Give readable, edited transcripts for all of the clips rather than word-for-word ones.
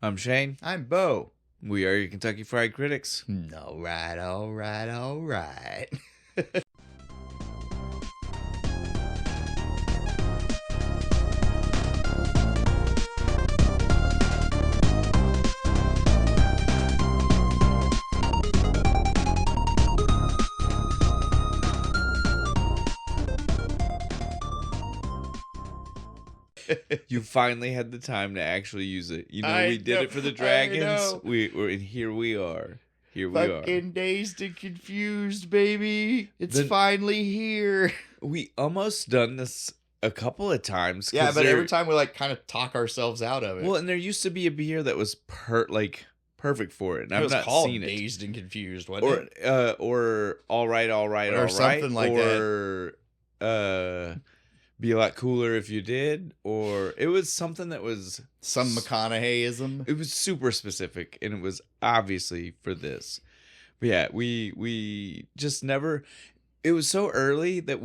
I'm Shane. I'm Bo. We are your Kentucky Fried Critics. All right. You finally had the time to actually use it. You know, we did it for the dragons. And here we are. Fucking Dazed and Confused, baby. It's finally here. We almost done this a couple of times. Yeah, but every time we kind of talk ourselves out of it. Well, and there used to be a beer that was perfect for it. And it I've was not called seen it. Dazed and Confused, wasn't it? Or all right, or something like that. Or be a lot cooler if you did. Or it was something that was some McConaughey-ism. It was super specific, and it was obviously for this. But yeah, we just never. It was so early that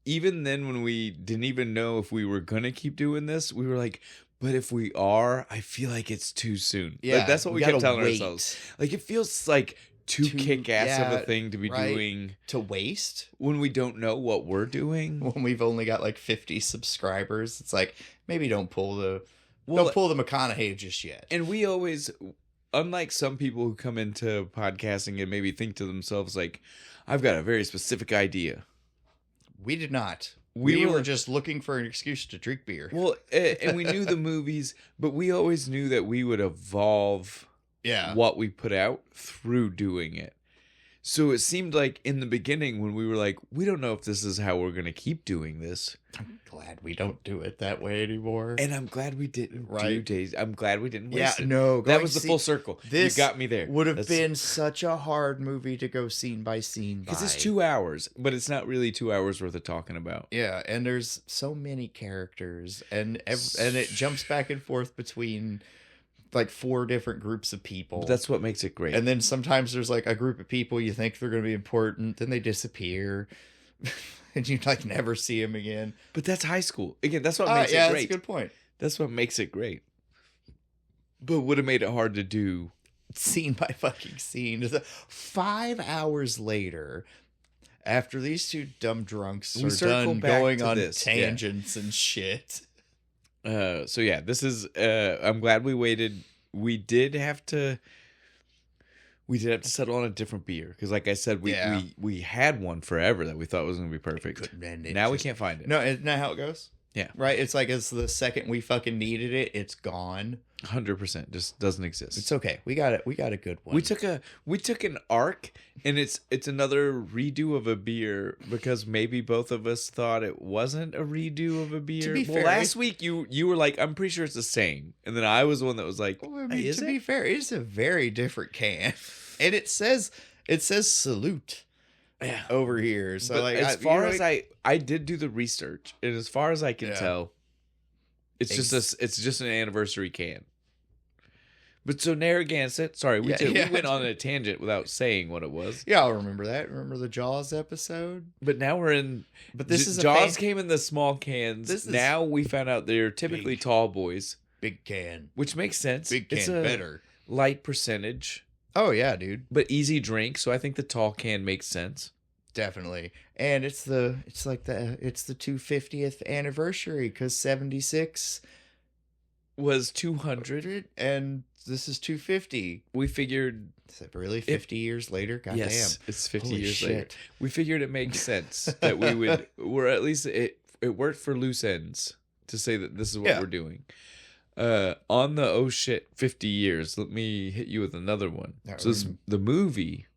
even then when we didn't even know if we were gonna keep doing this, we were like, but if we are, I feel like it's too soon. Yeah, that's what we kept telling ourselves. Like, it feels like too kick-ass of a thing to be doing. To waste? When we don't know what we're doing. When we've only got 50 subscribers. It's like, maybe don't pull the McConaughey just yet. And we always, unlike some people who come into podcasting and maybe think to themselves like, I've got a very specific idea. We did not. We were just looking for an excuse to drink beer. Well, and we knew the movies, but we always knew that we would evolve what we put out through doing it. So it seemed like in the beginning when we were like, we don't know if this is how we're going to keep doing this. I'm glad we don't do it that way anymore. And I'm glad we didn't do days. I'm glad we didn't waste it. No. That was the full circle. You got me there. Would have been such a hard movie to go scene by scene by. Because it's 2 hours, but it's not really 2 hours worth of talking about. Yeah, and there's so many characters, and it jumps back and forth between 4 different groups of people. But that's what makes it great. And then sometimes there's a group of people you think they're going to be important, then they disappear. And you never see them again. But that's high school. Again, that's what makes it great. That's a good point. That's what makes it great. But would have made it hard to do scene by fucking scene. 5 hours later, after these two dumb drunks are done going on tangents and shit. So yeah, this is I'm glad we waited. We did have to settle on a different beer because, like I said, we had one forever that we thought was going to be perfect. Now we can't find it. No, isn't that how it goes? Yeah, right. It's it's the second we fucking needed it, it's gone. 100% just doesn't exist. It's okay. We got it. We got a good one. We took an arc, and it's another redo of a beer because maybe both of us thought it wasn't a redo of a beer. To be fair, last week you were like, I'm pretty sure it's the same, and then I was the one that was like, to be fair, it's a very different can, and it says salute. Yeah. Over here. So but as far as I did do the research, and as far as I can tell, it's just an anniversary can. But so Narragansett, sorry, we went on a tangent without saying what it was. Yeah, I'll remember that. Remember the Jaws episode? But now we're in. But this is Jaws came in the small cans. Now we found out they're typically tall boys. Big can, which makes sense. Big can, it's better. Light percentage. Oh yeah, dude. But easy drink, so I think the tall can makes sense. Definitely. And it's the 250th anniversary because 76 was 200 and this is 250. We figured, is it really 50 years later? God yes, damn. It's 50 years later. We figured it makes sense that we would, or at least it worked for loose ends to say that this is what we're doing. On the 50 years, let me hit you with another one. So the movie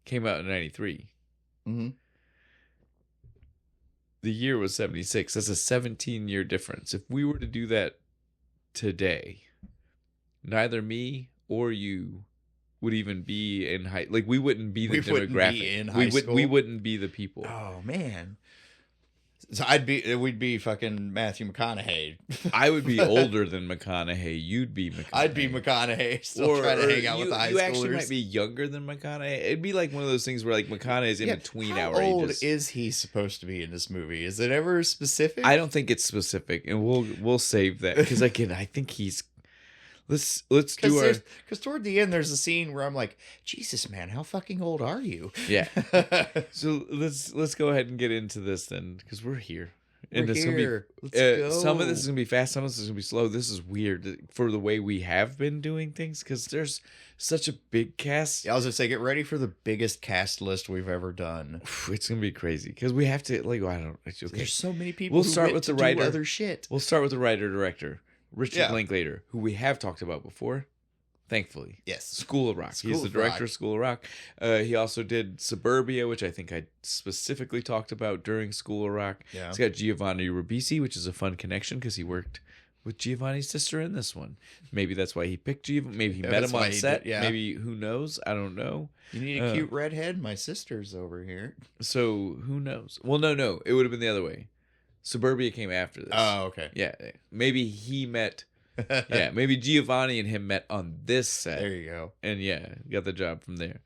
came out in 93. Mm-hmm. The year was 76. That's a 17-year difference. If we were to do that today, neither me or you would even be in high. We wouldn't be the demographic. Wouldn't be in high school. We wouldn't be the people. Oh man. So we'd be fucking Matthew McConaughey. I would be older than McConaughey. You'd be McConaughey. I'd be McConaughey. Still trying to hang out with the high schoolers. You actually might be younger than McConaughey. It'd be like one of those things where McConaughey's in between our ages. How old is he supposed to be in this movie? Is it ever specific? I don't think it's specific, and we'll save that because again, I think he's let's do our because toward the end there's a scene where I'm like, Jesus, man, how fucking old are you? Yeah. So let's go ahead and get into this then, because we're here. And we're here. Let's go. Some of this is gonna be fast, some of this is gonna be slow. This is weird for the way we have been doing things, because there's such a big cast. Yeah, I was gonna say, get ready for the biggest cast list we've ever done. It's gonna be crazy because we have to okay. There's so many people. We'll start with the writer. Other shit. We'll start with the writer director, Richard Linklater, who we have talked about before. Thankfully. Yes. School of Rock. He's the director of School of Rock. He also did Suburbia, which I think I specifically talked about during School of Rock. Yeah. He's got Giovanni Ribisi, which is a fun connection because he worked with Giovanni's sister in this one. Maybe that's why he picked Giovanni. Maybe he met him on set. Maybe, who knows? I don't know. You need a cute redhead? My sister's over here. So, who knows? Well, no. It would have been the other way. Suburbia came after this. Oh, okay. Yeah. Maybe he met... yeah, maybe Giovanni and him met on this set. There you go. And got the job from there.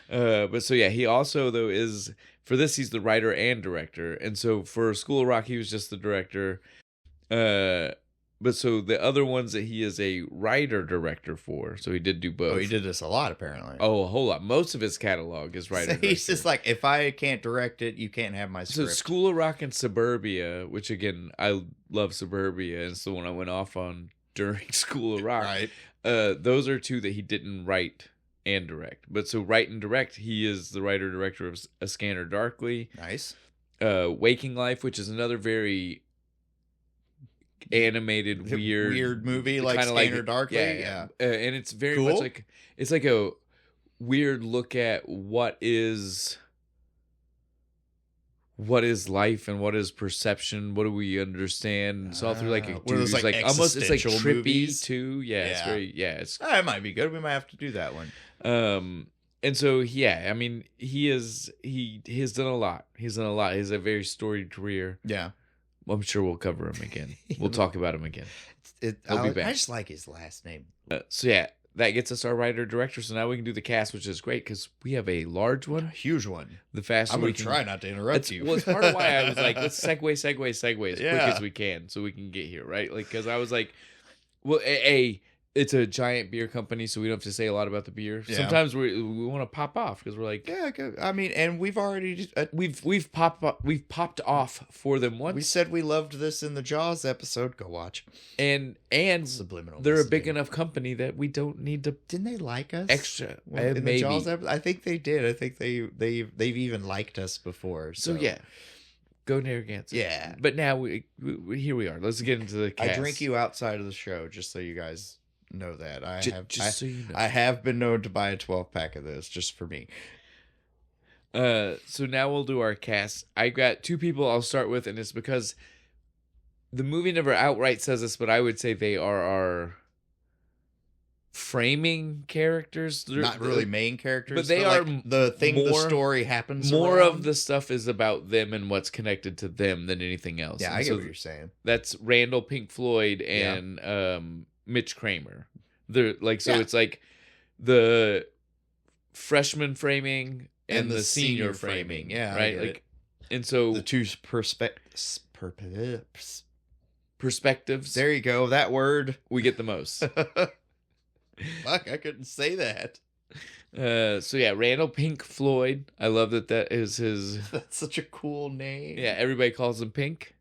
But so he also though is for this he's the writer and director. And so for School of Rock he was just the director. But so the other ones that he is a writer director for. So he did do both. Oh, he did this a lot apparently. Oh, a whole lot. Most of his catalog is writer. So he's just like, if I can't direct it, you can't have my script. So School of Rock and Suburbia, which again I love Suburbia, and it's the one I went off on during School of Rock. Right. Those are two that he didn't write and direct. But so write and direct, he is the writer-director of A Scanner Darkly. Nice. Waking Life, which is another very animated, weird movie, like Scanner Darkly. Yeah. And it's very much like, it's like a weird look at what is life and what is perception, what do we understand. It's all through like almost, it's like trippy movies too. It's very it's it might be good. We might have to do that one. And so I mean he has done a lot. He's a very storied career. Yeah, I'm sure we'll cover him again. We'll talk about him again. He'll be back. I just like his last name. That gets us our writer-director, so now we can do the cast, which is great, because we have a large one. A huge one. The faster I'm going to try not to interrupt you. Well, it's part of why I was like, let's segue as quick as we can, so we can get here, right? Like, because I was like, well, it's a giant beer company, so we don't have to say a lot about the beer. Yeah. Sometimes we want to pop off, because we're like... Yeah, I mean, and we've already... We've popped off for them once. We said we loved this in the Jaws episode. Go watch. And subliminal. They're a big enough company that we don't need to... Didn't they like us? Extra. In the Jaws episode? I think they did. I think they've even liked us before. So yeah. Go Narragansett. Yeah. But now we here we are. Let's get into the cast. I drink you outside of the show, just so you guys... know that so you know. I have been known to buy a 12-pack of this just for me. So now we'll do our cast. I got two people I'll start with, and it's because the movie never outright says this, but I would say they are our framing characters. They're not really main characters, but they are like the thing the story happens more around. Of the stuff is about them and what's connected to them than anything else. Yeah, I get what you're saying. That's Randall Pink Floyd and Mitch Kramer. It's like the freshman framing and the senior framing. Yeah, right. Like, and so the two perspectives. There you go. That word we get the most. Fuck, I couldn't say that. Randall Pink Floyd. I love that is his. That's such a cool name. Yeah, everybody calls him Pink.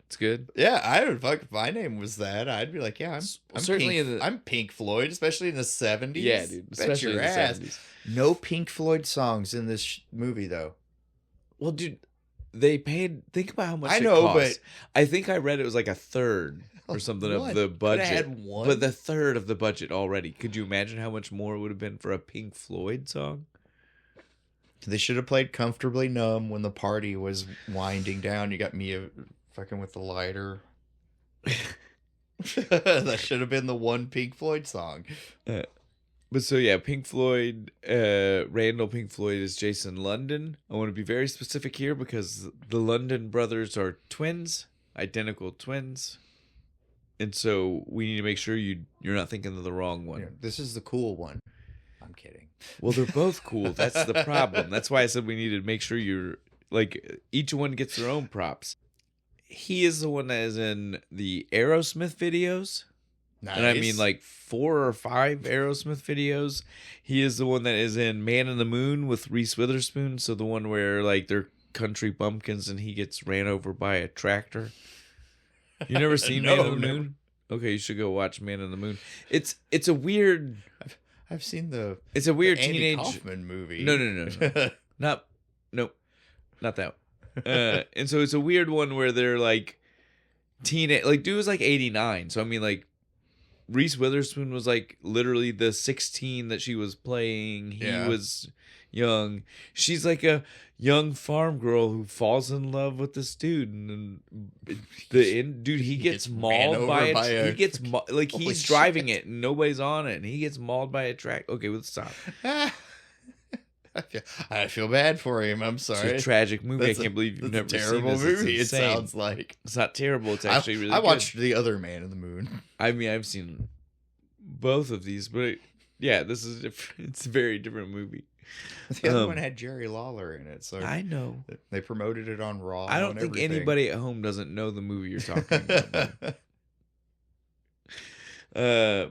It's good. Yeah, I would fuck if my name was that. I'd be like, I'm certainly Pink, I'm Pink Floyd, especially in the 70s. Yeah, dude, especially in the 70s. No Pink Floyd songs in this movie though. Well, dude, they paid. Think about how much I know, but I think I read it was like a third or something of the budget. Had one. But the third of the budget already. Could you imagine how much more it would have been for a Pink Floyd song? They should have played Comfortably Numb when the party was winding down. You got Mia fucking with the lighter. That should have been the one Pink Floyd song. But so Pink Floyd, Randall Pink Floyd is Jason London. I want to be very specific here because the London brothers are twins, identical twins. And so we need to make sure you're not thinking of the wrong one. Yeah, this is the cool one. I'm kidding. Well, they're both cool. That's the problem. That's why I said we need to make sure you're like each one gets their own props. He is the one that is in the Aerosmith videos. Nice. And I mean like 4 or 5 Aerosmith videos. He is the one that is in Man in the Moon with Reese Witherspoon. So the one where like they're country bumpkins and he gets ran over by a tractor. You never seen Man in the Moon? Okay, you should go watch Man in the Moon. It's a weird. I've seen It's a weird Andy teenage Kaufman movie. No. Not that one. And so it's a weird one where they're like teenage. Like dude was like 89. So I mean like Reese Witherspoon was like literally the 16 that she was playing. He was young. She's like a young farm girl who falls in love with this dude, and dude, he gets mauled by a. He gets like he's driving it, and nobody's on it, and he gets mauled by a track. Okay, let's stop. I feel bad for him. I'm sorry. It's a tragic movie. I can't believe you've never seen this. Terrible movie. It sounds like it's not terrible. It's actually really. I watched The Other Man in the Moon. I mean, I've seen both of these, but yeah, this is it's a very different movie. The other one had Jerry Lawler in it, so I know they promoted it on Raw. I don't think anybody at home doesn't know the movie you're talking about.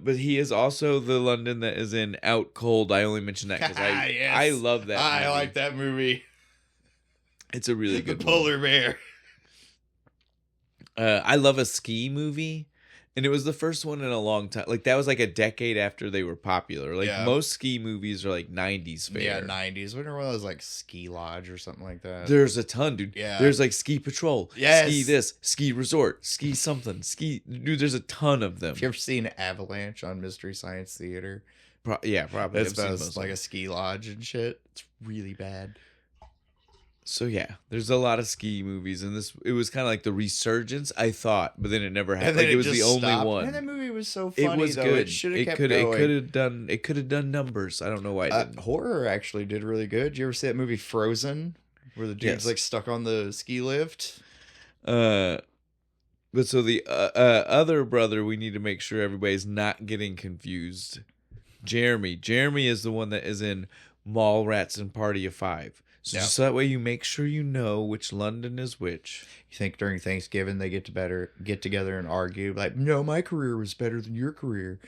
But he is also the London that is in Out Cold. I only mention that because I love that movie. I like that movie. It's a really good The Polar Bear. I love a ski movie. And it was the first one in a long time. Like, that was like a decade after they were popular. Like, most ski movies are like 90s fare. Yeah, 90s. When there was like Ski Lodge or something like that. There's a ton, dude. Yeah. There's like Ski Patrol. Yes. Ski this. Ski Resort. Ski something. Ski. Dude, there's a ton of them. Have you ever seen Avalanche on Mystery Science Theater? Yeah, probably. It's about like a ski lodge and shit. It's really bad. So yeah, there's a lot of ski movies, and it was kind of like the resurgence, I thought, but then it never happened. Like, it was the only one. And that movie was so funny. It was though. good. It should have kept going. It could have done numbers. I don't know why it didn't. Horror actually did really good. Did you ever see that movie Frozen, where the dude's like stuck on the ski lift? But so the other brother, we need to make sure everybody's not getting confused. Jeremy is the one that is in Mallrats and Party of Five. So just so that way you make sure you know which London is which. You think during Thanksgiving they get together and argue like, no, my career was better than your career.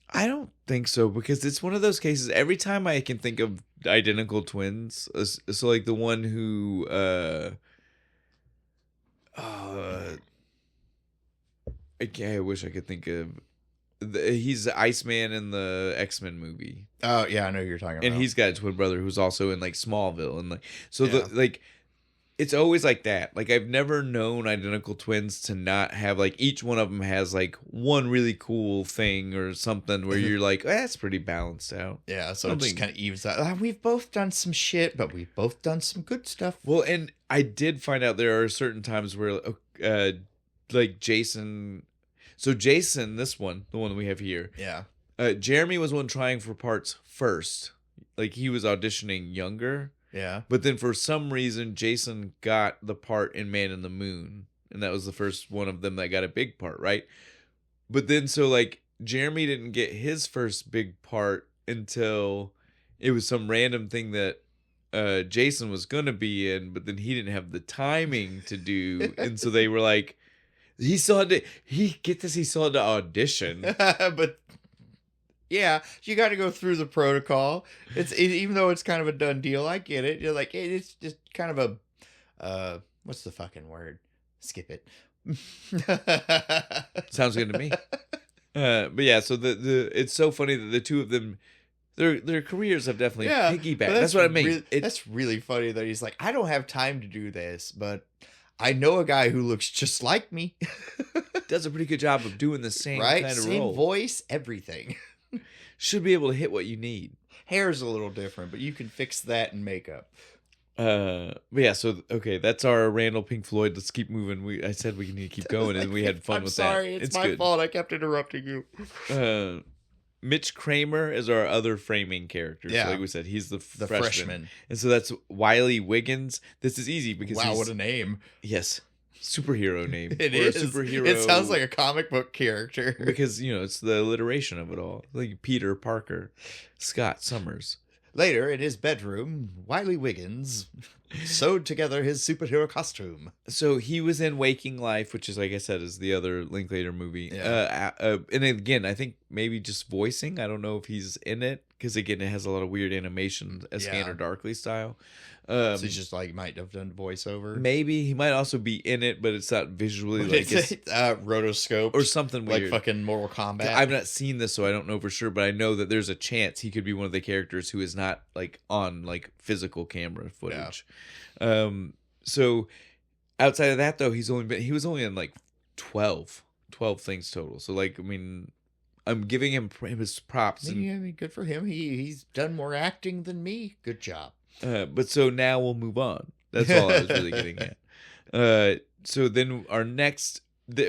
I don't think so, because it's one of those cases. Every time I can think of identical twins, so like the one who I wish I could think of. He's the Iceman in the X-Men movie. Oh yeah, I know who you're talking about. And he's got a twin brother who's also in like Smallville, and like it's always like that. Like, I've never known identical twins to not have like each one of them has like one really cool thing or something where you're like, that's pretty balanced out. Yeah, so it just kind of evens out. We've both done some shit, but we've both done some good stuff. Well, and I did find out there are certain times where like Jason. So Jason, this one, the one we have here. Yeah. Jeremy was one trying for parts first. Like, he was auditioning younger. Yeah. But then for some reason, Jason got the part in Man in the Moon. And that was the first one of them that got a big part, right? But then, so like, Jeremy didn't get his first big part until it was some random thing that Jason was going to be in, but then he didn't have the timing to do. And so they were like, he still had to audition. But yeah, you got to go through the protocol. Even though it's kind of a done deal. I get it. You're like, it's just kind of a what's the fucking word? Skip it. Sounds good to me. But yeah, so the it's so funny that the two of them, their careers have definitely piggybacked. That's what I mean. That's really funny that he's like, I don't have time to do this, but I know a guy who looks just like me. Does a pretty good job of doing the same kind of same role. Voice, everything. Should be able to hit what you need. Hair's a little different, but you can fix that in makeup. But yeah, so okay, that's our Randall Pink Floyd. Let's keep moving. I said we need to keep going, and we had fun with that. I'm sorry, it's my fault. I kept interrupting you. Mitch Kramer is our other framing character. Yeah. So like we said, he's the freshman. And so that's Wiley Wiggins. This is easy because what a name. Yes. Superhero name. It is. Superhero. It sounds like a comic book character. Because, it's the alliteration of it all. Like Peter Parker, Scott Summers. Later, in his bedroom, Wiley Wiggins. sewed together his superhero costume. So he was in Waking Life, which is, like I said, is the other Linklater movie. Yeah. And again, I think maybe just voicing. I don't know if he's in it because again, it has a lot of weird animation, a Scanner Darkly style. So he's just like might have done voiceover. Maybe he might also be in it, but it's not visually like it's rotoscope or something weird, like fucking Mortal Kombat. I've not seen this, so I don't know for sure, but I know that there's a chance he could be one of the characters who is not like on like physical camera footage. Yeah. So outside of that, though, he was only in like 12 things total. So like, I mean, I'm giving him his props. I mean, good for him. He's done more acting than me. Good job. But so now we'll move on. That's all I was really getting at. So then our next,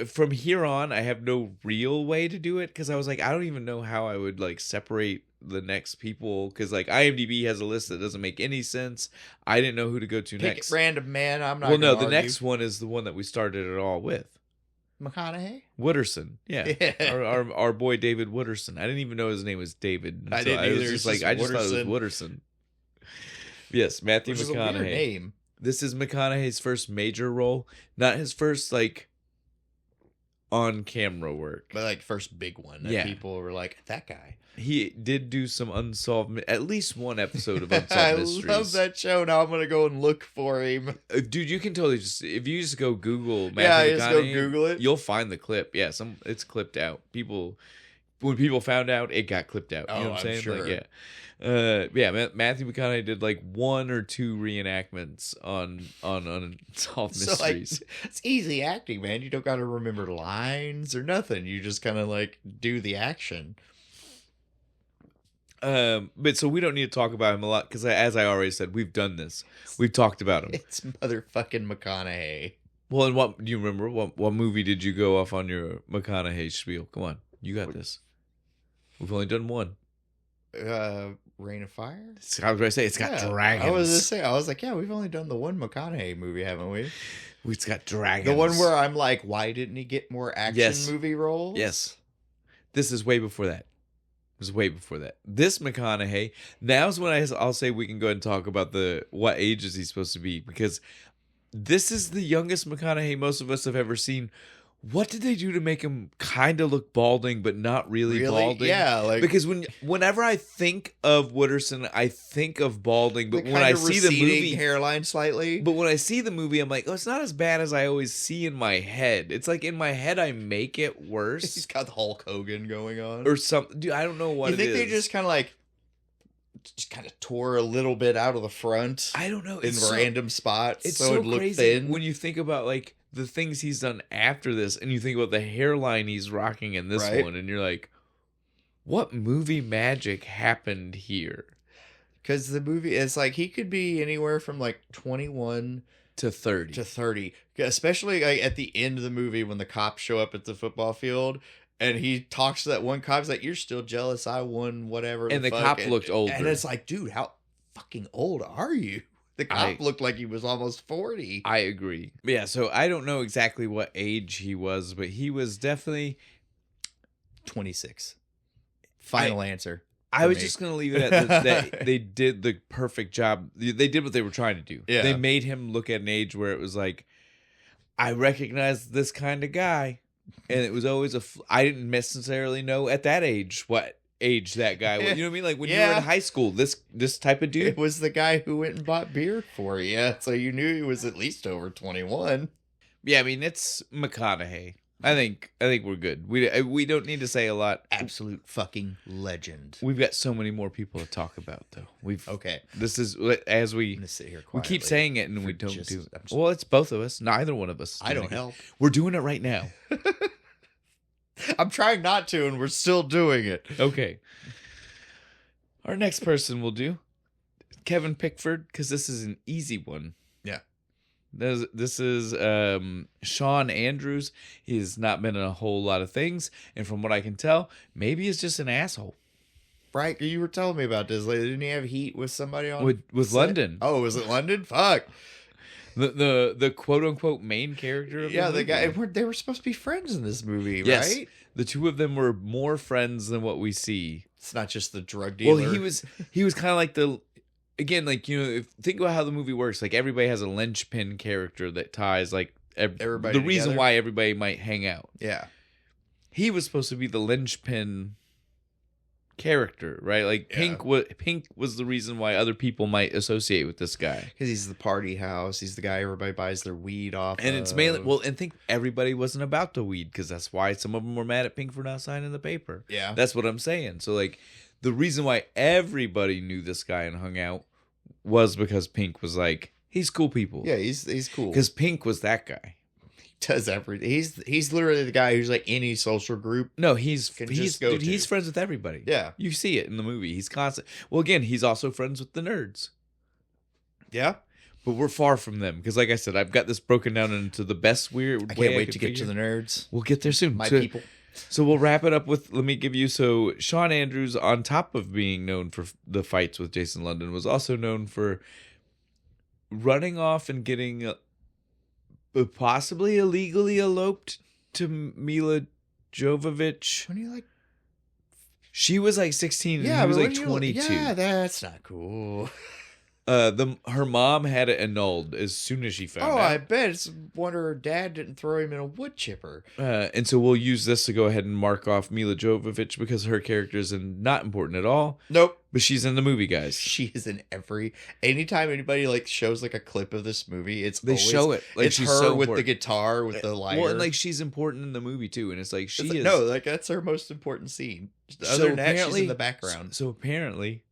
from here on, I have no real way to do it because I was like, I don't even know how I would like separate the next people because like IMDb has a list that doesn't make any sense. I didn't know who to go to Pick next. Random man. I'm not. Well, no, argue. the next one is the one that we started it all with. McConaughey? Wooderson, yeah. Our boy David Wooderson. I didn't even know his name was David. I didn't either. I was just like, I just thought it was Wooderson. Yes, Matthew Which McConaughey. is a weird name. This is McConaughey's first major role, not his first like on-camera work, but like first big one. Yeah, people were like, that guy. He did do some at least one episode of Unsolved Mysteries. I love that show. Now I'm gonna go and look for him. Dude, you can totally if you just go Google Matthew McConaughey, just go Google it. You'll find the clip. Yeah, it's clipped out. When people found out, it got clipped out. You know what I'm saying? Sure. Like, Matthew McConaughey did like 1 or 2 reenactments on Unsolved Mysteries. Like, it's easy acting, man. You don't got to remember lines or nothing. You just kind of like do the action. But so we don't need to talk about him a lot because, as I already said, we've done this. We've talked about him. It's motherfucking McConaughey. Well, and what do you remember? What movie did you go off on your McConaughey spiel? Come on, you got this. We've only done one. Reign of Fire? I was going to say, it's got dragons. I was like, yeah, we've only done the one McConaughey movie, haven't we? It's got dragons. The one where I'm like, why didn't he get more action movie roles? Yes. This is way before that. It was way before that. This McConaughey, now's when I'll say we can go ahead and talk about what age is he supposed to be, because this is the youngest McConaughey most of us have ever seen. What did they do to make him kind of look balding, but not really balding? Yeah, like because whenever I think of Wooderson, I think of balding, but when I see the movie, hairline slightly. But when I see the movie, I'm like, oh, it's not as bad as I always see in my head. It's like in my head, I make it worse. He's got the Hulk Hogan going on, or something. Dude, I don't know what. You think they just kind of tore a little bit out of the front? I don't know. In random spots, it's so it looked crazy thin. When you think about like the things he's done after this, and you think about the hairline he's rocking in this one, and you're like, what movie magic happened here? Because the movie is like, he could be anywhere from like 21 to 30, especially like at the end of the movie when the cops show up at the football field. And he talks to that one cop. He's like, "You're still jealous I won whatever." And the cop looked older. And it's like, dude, how fucking old are you? The cop looked like he was almost 40. I agree. Yeah, so I don't know exactly what age he was, but he was definitely 26. Final answer. I was just going to leave it at that they did the perfect job. They did what they were trying to do. Yeah. They made him look at an age where it was like, I recognize this kind of guy. And it was always I didn't necessarily know at that age what age that guy was. You know what I mean? Like when you were in high school, this type of dude. It was the guy who went and bought beer for you. So you knew he was at least over 21. Yeah, I mean, it's McConaughey. I think we're good. We don't need to say a lot. Absolute fucking legend. We've got so many more people to talk about, though. Okay. This is as I'm gonna sit here quietly. We keep saying it and we don't do it. Well, it's both of us. Neither one of us. I don't help. We're doing it right now. I'm trying not to, and we're still doing it. Okay. Our next person will do Kevin Pickford, because this is an easy one. Yeah. This is Sean Andrews. He's not been in a whole lot of things, and from what I can tell, maybe he's just an asshole. Right? You were telling me about this. Like, didn't he have heat with somebody on with London? Oh, was it London? Fuck. The quote unquote main character of the guy. They were supposed to be friends in this movie, yes. right? The two of them were more friends than what we see. It's not just the drug dealer. Well, he was kind of like again, like, you know, think about how the movie works. Like, everybody has a linchpin character that ties, like, Everybody the reason together. why everybody might hang out. Yeah. He was supposed to be the linchpin character, right? Like, Yeah. Pink was the reason why other people might associate with this guy. Because he's the party house. He's the guy everybody buys their weed off And it's mainly, well, and think everybody wasn't about the weed, because that's why some of them were mad at Pink for not signing the paper. Yeah. That's what I'm saying. So, like, the reason why everybody knew this guy and hung out was because Pink was like, he's cool people. Yeah, he's cool. Because Pink was that guy. He does everything. He's literally the guy who's like any social group. No, he's go dude, to. he's friends with everybody. Yeah. You see it in the movie. He's constant. Well, again, he's also friends with the nerds. Yeah. But we're far from them. Because, like I said, I've got this broken down into the best weird I way can't wait could to get to figure. the nerds. We'll get there soon. My So- people. So we'll wrap it up with, let me give you, so Sean Andrews, on top of being known for the fights with Jason London, was also known for running off and getting possibly illegally eloped to Mila Jovovich. When you like, She was like 16 yeah, and he was but like when you 22. yeah, that's not cool. Her mom had it annulled as soon as she found Oh, out. I bet it's a wonder her dad didn't throw him in a wood chipper. And so we'll use this to go ahead and mark off Mila Jovovich because her character is not important at all. Nope. But she's in the movie, guys. She is in anytime anybody like shows like a clip of this movie, They show it. Like, it's she's her so with the important. guitar with the lighter. Well, and like she's important in the movie too, and it's like she It's like, is. no, like that's her most important scene. So Other than that, she's apparently- in the background. So apparently,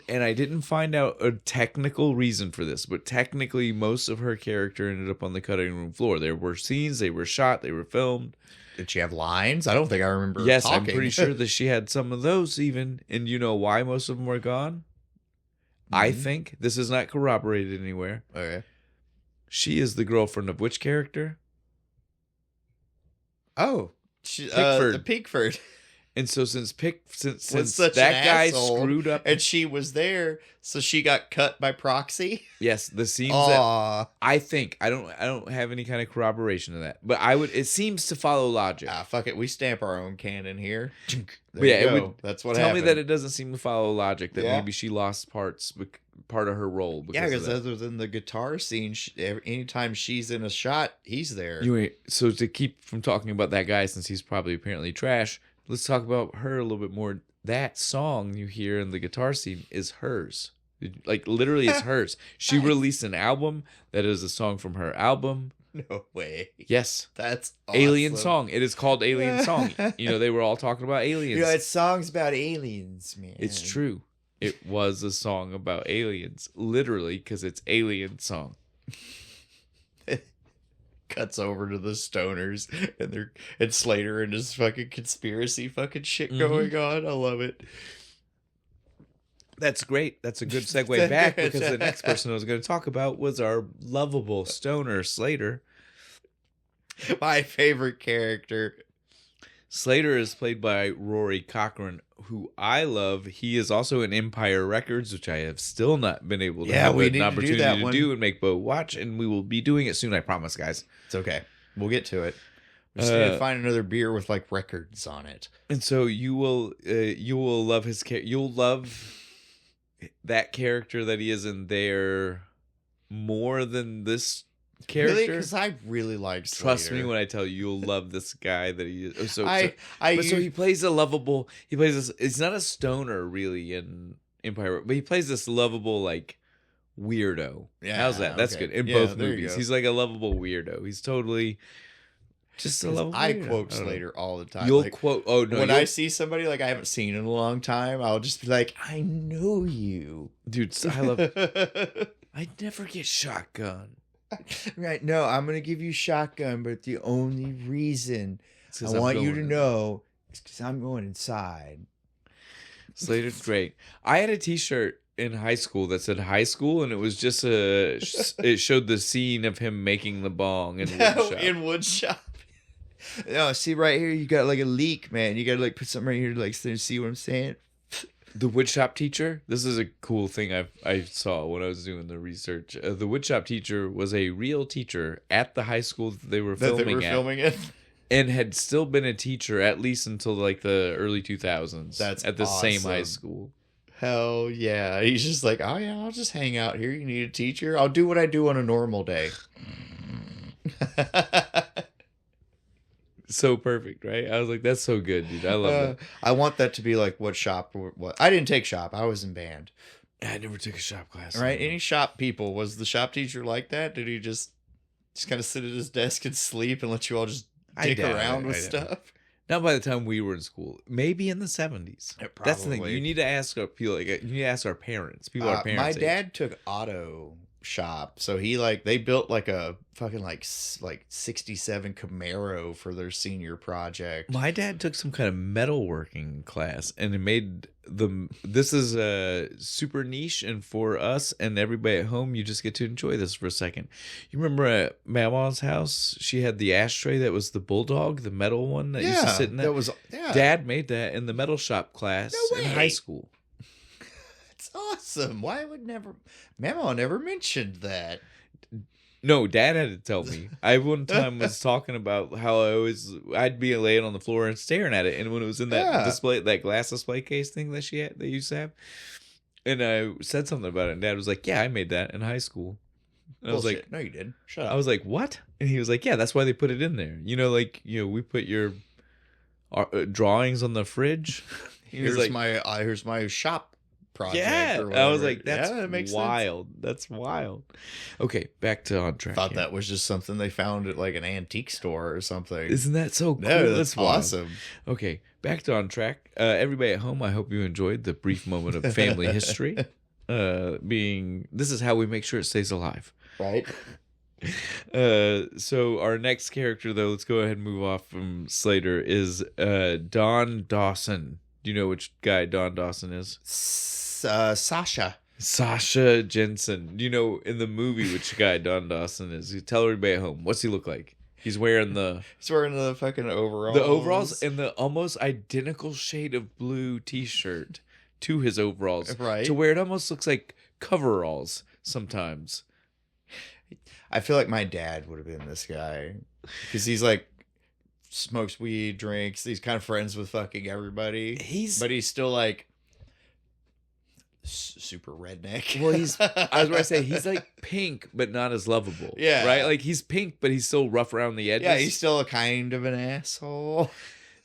and I didn't find out a technical reason for this, but technically, most of her character ended up on the cutting room floor. There were scenes, they were shot, they were filmed. Did she have lines? I don't think I remember. Yes, talking. I'm pretty sure that she had some of those even. And you know why most of them were gone? I Mhm. think this is not corroborated anywhere. Okay. She is the girlfriend of which character? Oh, Pickford. the Pickford. And so since Was such that an guy asshole, screwed up, and she was there, so she got cut by proxy. yes, the scenes that Aw. I think I don't have any kind of corroboration of that, but I would. It seems to follow logic. Ah, fuck it. We stamp our own canon here. There But yeah, you it go. would That's what Tell happened. me that it doesn't seem to follow logic. That Yeah. maybe she lost part of her role. Yeah, Because because of that. other than the guitar scene, anytime she's in a shot, he's there. Anyway, so to keep from talking about that guy, since he's probably apparently trash, let's talk about her a little bit more. That song you hear in the guitar scene is hers. Like, literally, it's hers. She Nice. released an album that is a song from her album. No way. Yes. That's awesome. Alien Song. It is called Alien Song. You know, they were all talking about aliens. You know, it's songs about aliens, man. It's true. It was a song about aliens. Literally, because it's Alien Song. Cuts over to the stoners and Slater and his fucking conspiracy fucking shit going on. I love it. That's great. That's a good segue back because the next person I was going to talk about was our lovable stoner Slater. My favorite character. Slater is played by Rory Cochrane, who I love. He is also in Empire Records, which I have still not been able to have we an need to do opportunity that to one. do and make Bo watch, and we will be doing it soon, I promise, guys. It's okay. We'll get to it. We just need to find another beer with like records on it. And so you will love his character. You'll love that character that he is in there more than this character. Really? Because I really like Slater. Trust me when I tell you, you'll love this guy that he is. So I he plays a lovable. He plays this. It's not a stoner really in Empire, but he plays this lovable like weirdo. Yeah, How's that? That's okay. good in Yeah, both there you movies. go. He's like a lovable weirdo. He's totally just a lovable. I weirdo. quote don't know. Slater all the time. You'll Like, quote. Oh no! when you'll- I see somebody like I haven't seen in a long time, I'll just be like, I know you. dude, I love. I never get shotgun. Right. No, I'm going to give you shotgun, but the only reason It's 'cause I I'm want you going to in. know is because I'm going inside. Slater's great. I had a T-shirt in high school that said "high school," and it was just it showed the scene of him making the bong in woodshop. In woodshop. No, see right here, you got like a leak, man. You got to like put something right here to like see what I'm saying. The woodshop teacher. This is a cool thing I saw when I was doing the research. The woodshop teacher was a real teacher at the high school that they were filming at, it. and had still been a teacher at least until like the early 2000s. That's at the same high awesome. school. Hell yeah. He's just like, oh yeah, I'll just hang out here. You need a teacher? I'll do what I do on a normal day. So perfect, right? I was like, that's so good, dude. I love that. I want that to be like what shop. What I didn't take shop. I was in band. I never took a shop class. Right? Any shop people? Was the shop teacher like that? Did he just kind of sit at his desk and sleep and let you all just dick around with stuff? Not by the time we were in school. Maybe in the 70s. That's the thing. You need to ask our people. Like, you need to ask our parents. People our parents. My dad took auto shop, so they built like a fucking like 67 Camaro for their senior project. My dad took some kind of metalworking class, and it made this is super niche, and for us and everybody at home, you just get to enjoy this for a second. You remember at Mama's house, she had the ashtray that was the bulldog, the metal one that used to sit in that. Dad made that in the metal shop class in high school. It's awesome. Why would Mama never mentioned that? No, Dad had to tell me. I one time was talking about how I'd be laying on the floor and staring at it, and when it was in that display, that glass display case thing that they used to have, and I said something about it, and Dad was like, "Yeah, I made that in high school." And I was like, "No, you didn't. Shut up." I was like, "What?" And he was like, "Yeah, that's why they put it in there. We put your drawings on the fridge." Here's my shop project. Yeah, I was like, that makes wild. Sense. That's wild. Okay, back to On Track. Thought that was just something they found at like an antique store or something. Isn't that so cool? No, that's awesome. Okay, back to On Track. Everybody at home, I hope you enjoyed the brief moment of family history. This is how we make sure it stays alive. Right. So our next character, though, let's go ahead and move off from Slater, is Don Dawson. Do you know which guy Don Dawson is? Sasha Jensen. Do you know in the movie which guy Don Dawson is? You tell everybody at home. What's he look like? He's wearing the fucking overalls. The overalls and the almost identical shade of blue t-shirt to his overalls. Right. To where it almost looks like coveralls sometimes. I feel like my dad would have been this guy. Because he's like smokes weed, drinks, he's kind of friends with fucking everybody. But he's still like super redneck. Well, I was going to say he's like pink, but not as lovable. Yeah. Right? Like he's pink, but he's still rough around the edges. Yeah, he's still a kind of an asshole.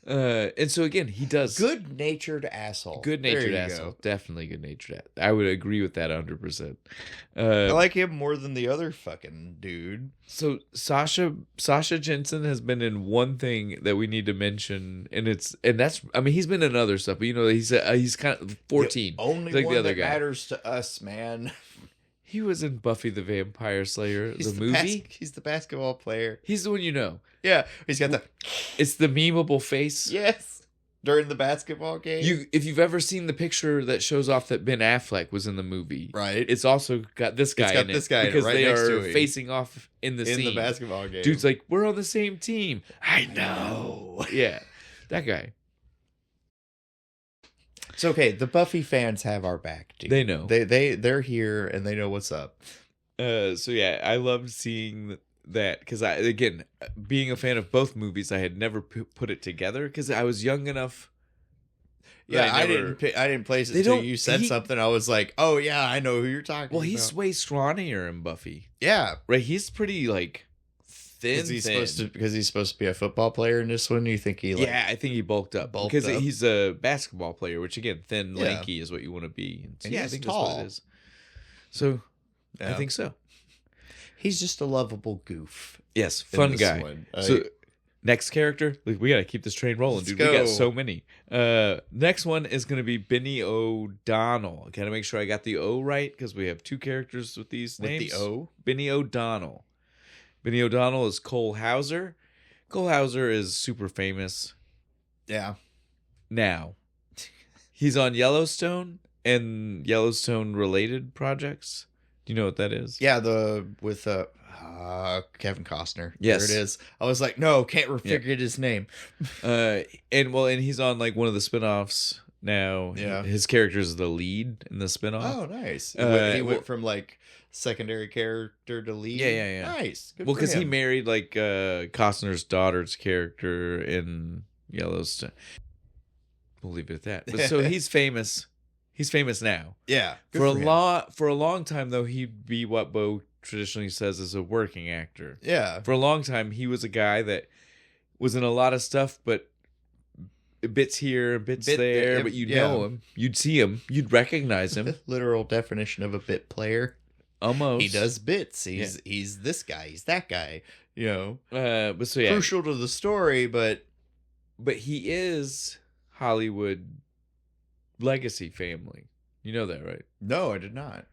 And so again, he does good-natured asshole. Good-natured asshole. Go. Definitely good-natured. I would agree with that 100%. I like him more than the other fucking dude. So Sasha Jensen has been in one thing that we need to mention, and that's he's been in other stuff, but he's kind of 14. The only like one the other that guy. Matters to us, man. He was in Buffy the Vampire Slayer, the movie. He's the basketball player. He's the one you know. Yeah, he's got It's the memeable face. Yes, during the basketball game. If you've ever seen the picture that shows off that Ben Affleck was in the movie, right? It's also got this guy in it. Because right they next are to him. facing off in the scene. The basketball game. Dude's like, we're on the same team. I know. Yeah, that guy. It's okay. The Buffy fans have our back, dude. They know. They're here and they know what's up. So yeah, I loved seeing that because being a fan of both movies, I had never put it together because I was young enough. Yeah, I didn't place it until you said something. I was like, oh yeah, I know who you're talking about. Well, he's way scrawnier in Buffy. Yeah, right. He's pretty like thin. Because he's supposed to be a football player in this one. You think he? Yeah, I think he bulked up because he's a basketball player, which again, thin, lanky is what you want to be. And yeah, I think tall. That's what it is. So, I think so. He's just a lovable goof. Yes, fun guy. So next character, we got to keep this train rolling, dude. We got so many. Next one is going to be Benny O'Donnell. Got to make sure I got the O right because we have two characters with these names. With the O? Benny O'Donnell. Benny O'Donnell is Cole Hauser. Cole Hauser is super famous. Yeah. Now, he's on Yellowstone and Yellowstone related projects. Do you know what that is? Yeah, with Kevin Costner. Yes. There it is. I was like, no, can't forget his name. And he's on like one of the spinoffs now. Yeah. His character is the lead in the spinoff. Oh, nice. He went from like secondary character to lead. Yeah. Nice. Good because he married like Costner's daughter's character in Yellowstone. We'll leave it at that. But so he's famous. He's famous now. Yeah. For a long time though, he'd be what Bo traditionally says is a working actor. Yeah. For a long time, he was a guy that was in a lot of stuff, but bits here, bits there, but you'd know him. You'd see him. You'd recognize him. Literal definition of a bit player. Almost. He does bits. He's this guy. He's that guy. You know. But so yeah. Crucial to the story, but he is Hollywood legacy family. You know that, right? No, I did not.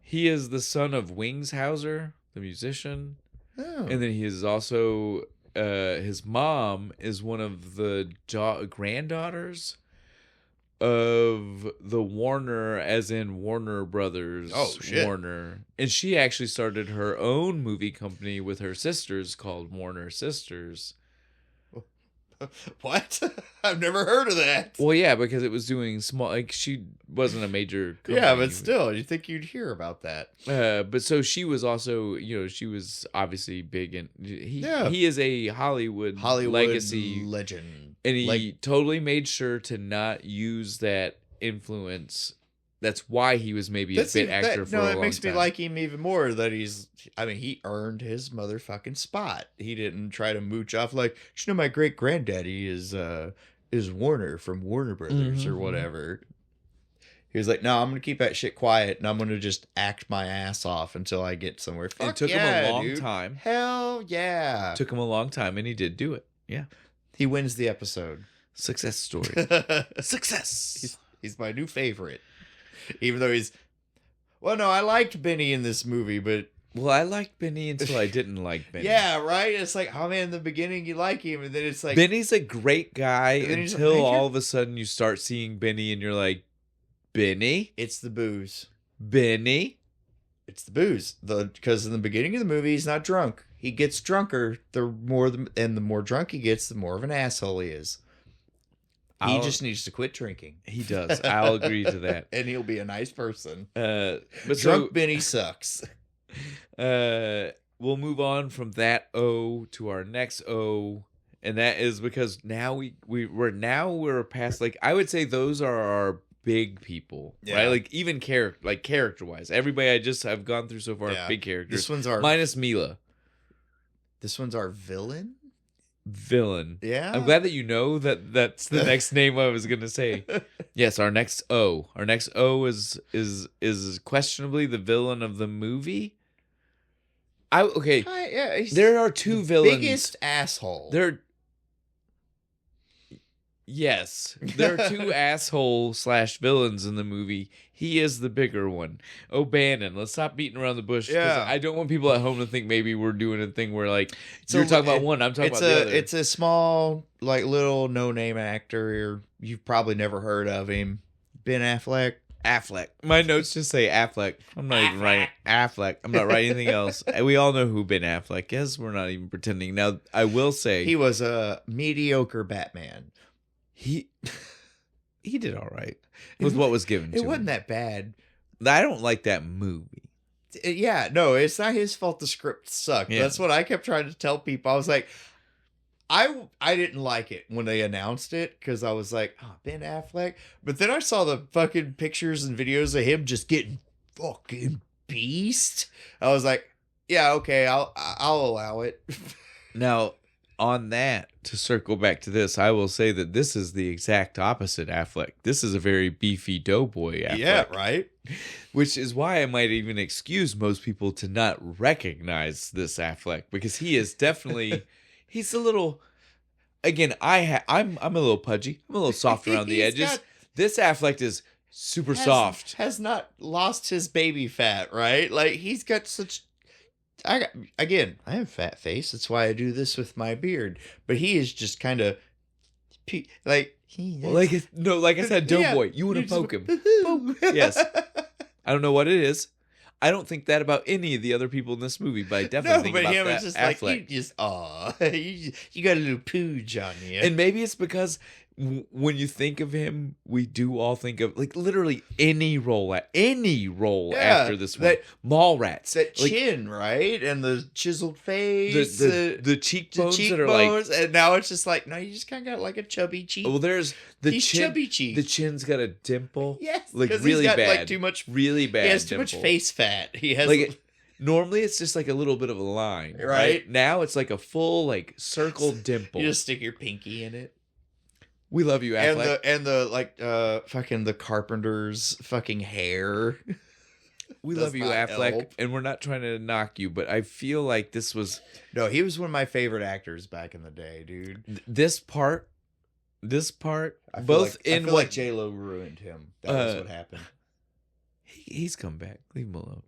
He is the son of Wings Hauser, the musician. Oh. And then he is also his mom is one of the granddaughters of the Warner, as in Warner Brothers. Oh, shit. Warner. And she actually started her own movie company with her sisters called Warner Sisters. What? I've never heard of that. Well, yeah, because it was doing small, like she wasn't a major company. Yeah, but still, you'd think you'd hear about that. But so she was also, she was obviously big, and he is a Hollywood legacy legend, and he totally made sure to not use that influence. That's why he was maybe a bit actor for a long time. No, it makes me like him even more that he earned his motherfucking spot. He didn't try to mooch off like, my great granddaddy is Warner from Warner Brothers or whatever. He was like, no, I'm going to keep that shit quiet and I'm going to just act my ass off until I get somewhere. It took him a long time. Hell yeah. It took him a long time and he did do it. Yeah. He wins the episode. Success story. Success. He's my new favorite. Even though I liked Benny in this movie, but... Well, I liked Benny until I didn't like Benny. Yeah, right? It's like, oh man, in the beginning you like him, and then it's like... Benny's a great guy until all of a sudden you start seeing Benny and you're like, Benny? It's the booze. Benny? It's the booze. Because in the beginning of the movie, he's not drunk. He gets drunker, the more drunk he gets, the more of an asshole he is. He just needs to quit drinking. He does. I'll agree to that. And he'll be a nice person. But drunk Benny sucks. We'll move on from that O to our next O, and that is because now we're past, like, I would say those are our big people, right? Like even character wise, everybody I've gone through so far, big characters. This one's our minus Mila. This one's our villain. Yeah, I'm glad that you know that's the next name I was gonna say. Yes, our next O is questionably the villain of the movie. There are two villains. Biggest asshole. There are two asshole / villains in the movie. He is the bigger one. O'Bannon. Let's stop beating around the bush. Yeah. I don't want people at home to think maybe we're doing a thing where, like, you're talking about one, I'm talking about the other. It's a small, like, little no-name actor. You've probably never heard of him. Ben Affleck. My notes just say Affleck. I'm not even writing Affleck. I'm not writing anything else. We all know who Ben Affleck is. We're not even pretending. Now, I will say... He was a mediocre Batman. He did all right with what was given to him. It wasn't that bad. I don't like that movie. Yeah, no, it's not his fault the script sucked. Yeah. That's what I kept trying to tell people. I was like, I didn't like it when they announced it because I was like, oh, Ben Affleck. But then I saw the fucking pictures and videos of him just getting fucking beast. I was like, yeah, okay, I'll allow it. Now, on that, to circle back to this, I will say that this is the exact opposite Affleck. This is a very beefy doughboy Affleck. Yeah, right? Which is why I might even excuse most people to not recognize this Affleck, because he is definitely, he's a little, again, I'm a little pudgy. I'm a little soft around the edges. This Affleck is super soft. Has not lost his baby fat, right? Like, he's got such... I have fat face. That's why I do this with my beard. But he is just kind of like I said, doughboy. You want to poke him? Poke. Yes. I don't know what it is. I don't think that about any of the other people in this movie, but I definitely think about him, that. It's just Affleck. like you got a little pooge on you. And maybe it's because when you think of him, we do all think of like literally any role after this one. Mallrats, that like, chin, right, and the chiseled face, the cheekbones that are like, and now it's just like, no, you just kind of got like a chubby cheek. well, there's the He's chin, chubby cheek. the chin's got a dimple, Yes, like because really he's got bad, like too much, really bad. He has dimple. too much face fat. He has like. Normally, it's just like a little bit of a line, right? Now it's like a full like circle dimple. You just stick your pinky in it. We love you, Affleck. And the like fucking the carpenter's fucking hair. We love you, Affleck, and we're not trying to knock you, but I feel like this was no. He was one of my favorite actors back in the day, dude. This part, I feel like J-Lo ruined him. That was what happened. He's come back. Leave him alone.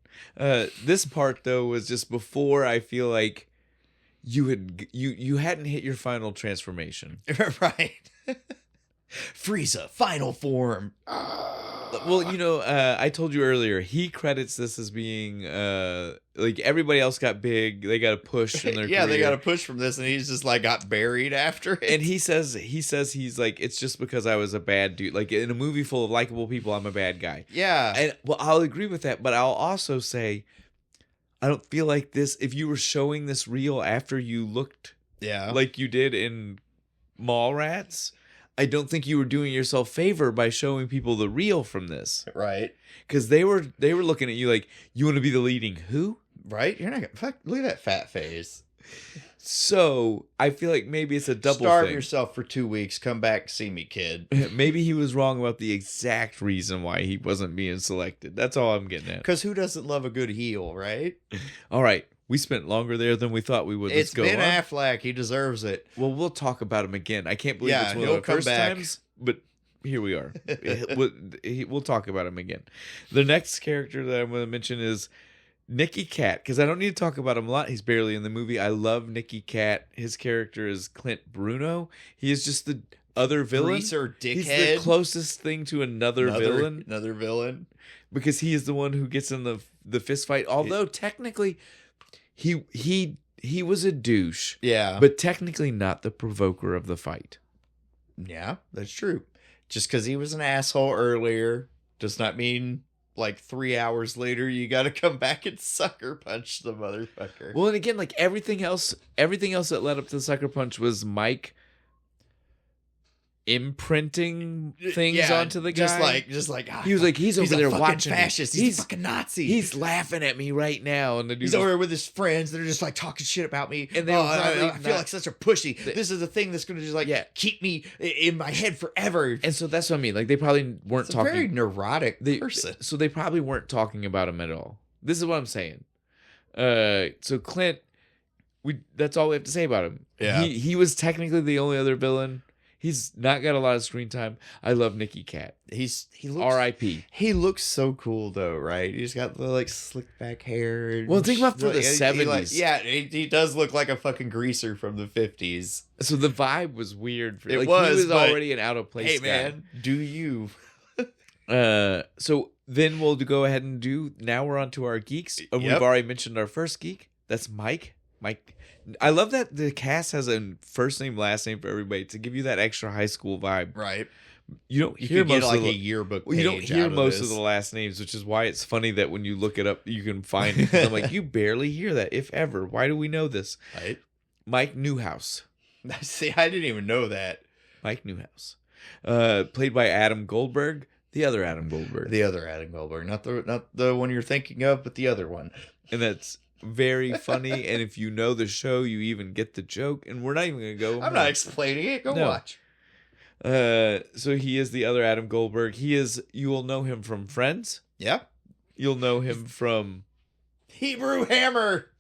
This part though was just before I feel like you hadn't hit your final transformation. Right. Frieza, final form. Well, I told you earlier, he credits this as being like everybody else got big, they got a push in their career. They got a push from this, and he's just like got buried after it. And he says he's like, it's just because I was a bad dude. Like in a movie full of likable people, I'm a bad guy. Yeah. And well, I'll agree with that, but I'll also say I don't feel like this, if you were showing this reel after you looked like you did in Mallrats, I don't think you were doing yourself favor by showing people the reel from this. Right. Because they were looking at you like, you want to be the leading who? Right? You're not gonna look at that fat face. So I feel like maybe it's a double Starve thing. yourself for 2 weeks. Come back, see me, kid. Maybe he was wrong about the exact reason why he wasn't being selected. That's all I'm getting at. Because who doesn't love a good heel, right? All right. We spent longer there than we thought we would. It's Ben Affleck. He deserves it. Well, we'll talk about him again. I can't believe it's one of the first times, but here we are. We'll talk about him again. The next character that I'm going to mention is Nicky Cat, because I don't need to talk about him a lot. He's barely in the movie. I love Nicky Cat. His character is Clint Bruno. He is just the other villain. Greaser dickhead. He's the closest thing to another villain. Another villain. Because he is the one who gets in the fist fight. Although technically he was a douche. Yeah. But technically not the provoker of the fight. Yeah, that's true. Just because he was an asshole earlier does not mean like 3 hours later you got to come back and sucker punch the motherfucker. Well, and again, like everything else that led up to the sucker punch was Mike imprinting things onto the guy. Just like he was like, he's over there watching fascist. He's a fucking Nazi. He's laughing at me right now, and the he's over there with his friends that are just like talking shit about me. And I feel like such a pussy. This is the thing that's going to just like keep me in my head forever. And so that's what I mean. Like they probably weren't talking. A very neurotic person. So they probably weren't talking about him at all. This is what I'm saying. So Clint, that's all we have to say about him. Yeah. He was technically the only other villain. He's not got a lot of screen time. I love Nicky Cat. He looks R.I.P. He looks so cool though, right? He's got the like slick back hair. Well, think about for the 70s. He does look like a fucking greaser from the 50s. So the vibe was weird. He was already an out of place. Hey guy. man, do you? So then we'll go ahead and now we're on to our geeks. We've already mentioned our first geek. That's Mike. I love that the cast has a first name, last name for everybody to give you that extra high school vibe. Right. You don't hear most of a yearbook. You don't hear most of the last names, which is why it's funny that when you look it up, you can find it. I'm like, you barely hear that, if ever. Why do we know this? Right. Mike Newhouse. See, I didn't even know that. Mike Newhouse, played by Adam Goldberg, the other Adam Goldberg, not the one you're thinking of, but the other one. And that's very funny. And if you know the show, you even get the joke. And we're not even gonna go. I'm not explaining it. Go watch. So he is the other Adam Goldberg. You will know him from Friends. Yeah. You'll know him from Hebrew Hammer.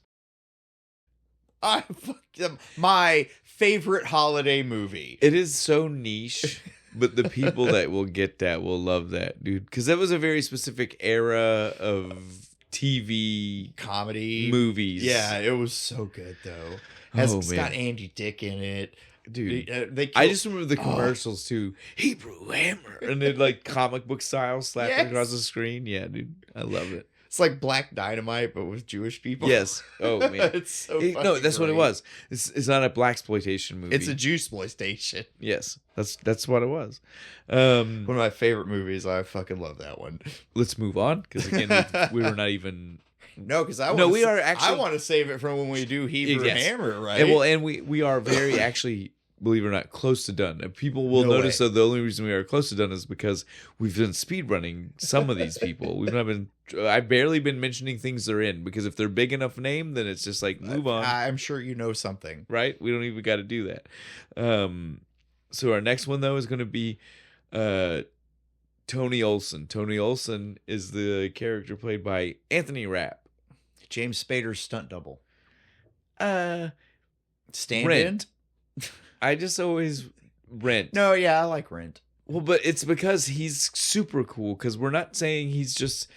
My favorite holiday movie. It is so niche, but the people that will get that will love that, dude. Because that was a very specific era of TV comedy movies. Yeah, it was so good though. It's got Andy Dick in it. Dude, I just remember the commercials too. Hebrew Hammer, and then like comic book style slapping across the screen. Yeah, dude, I love it. It's like Black Dynamite, but with Jewish people. Yes. Oh man. It's so No, that's what it great. was. It's not a blaxploitation movie. It's a Jewsploitation. Yes. That's what it was. One of my favorite movies. I fucking love that one. Let's move on because again we were not even. No, because I want to save it from when we do Hebrew Hammer, right? And we are very actually, believe it or not, close to done. And people will notice that the only reason we are close to done is because we've done speed running some of these people. I've barely been mentioning things they're in because if they're big enough name, then it's just like move on. I'm sure you know something, right? We don't even got to do that. So our next one though is going to be Tony Olson. Tony Olson is the character played by Anthony Rapp. James Spader's stunt double. Stand Rent. I just always Rent. No, yeah, I like Rent. Well, but it's because he's super cool. Because we're not saying he's just,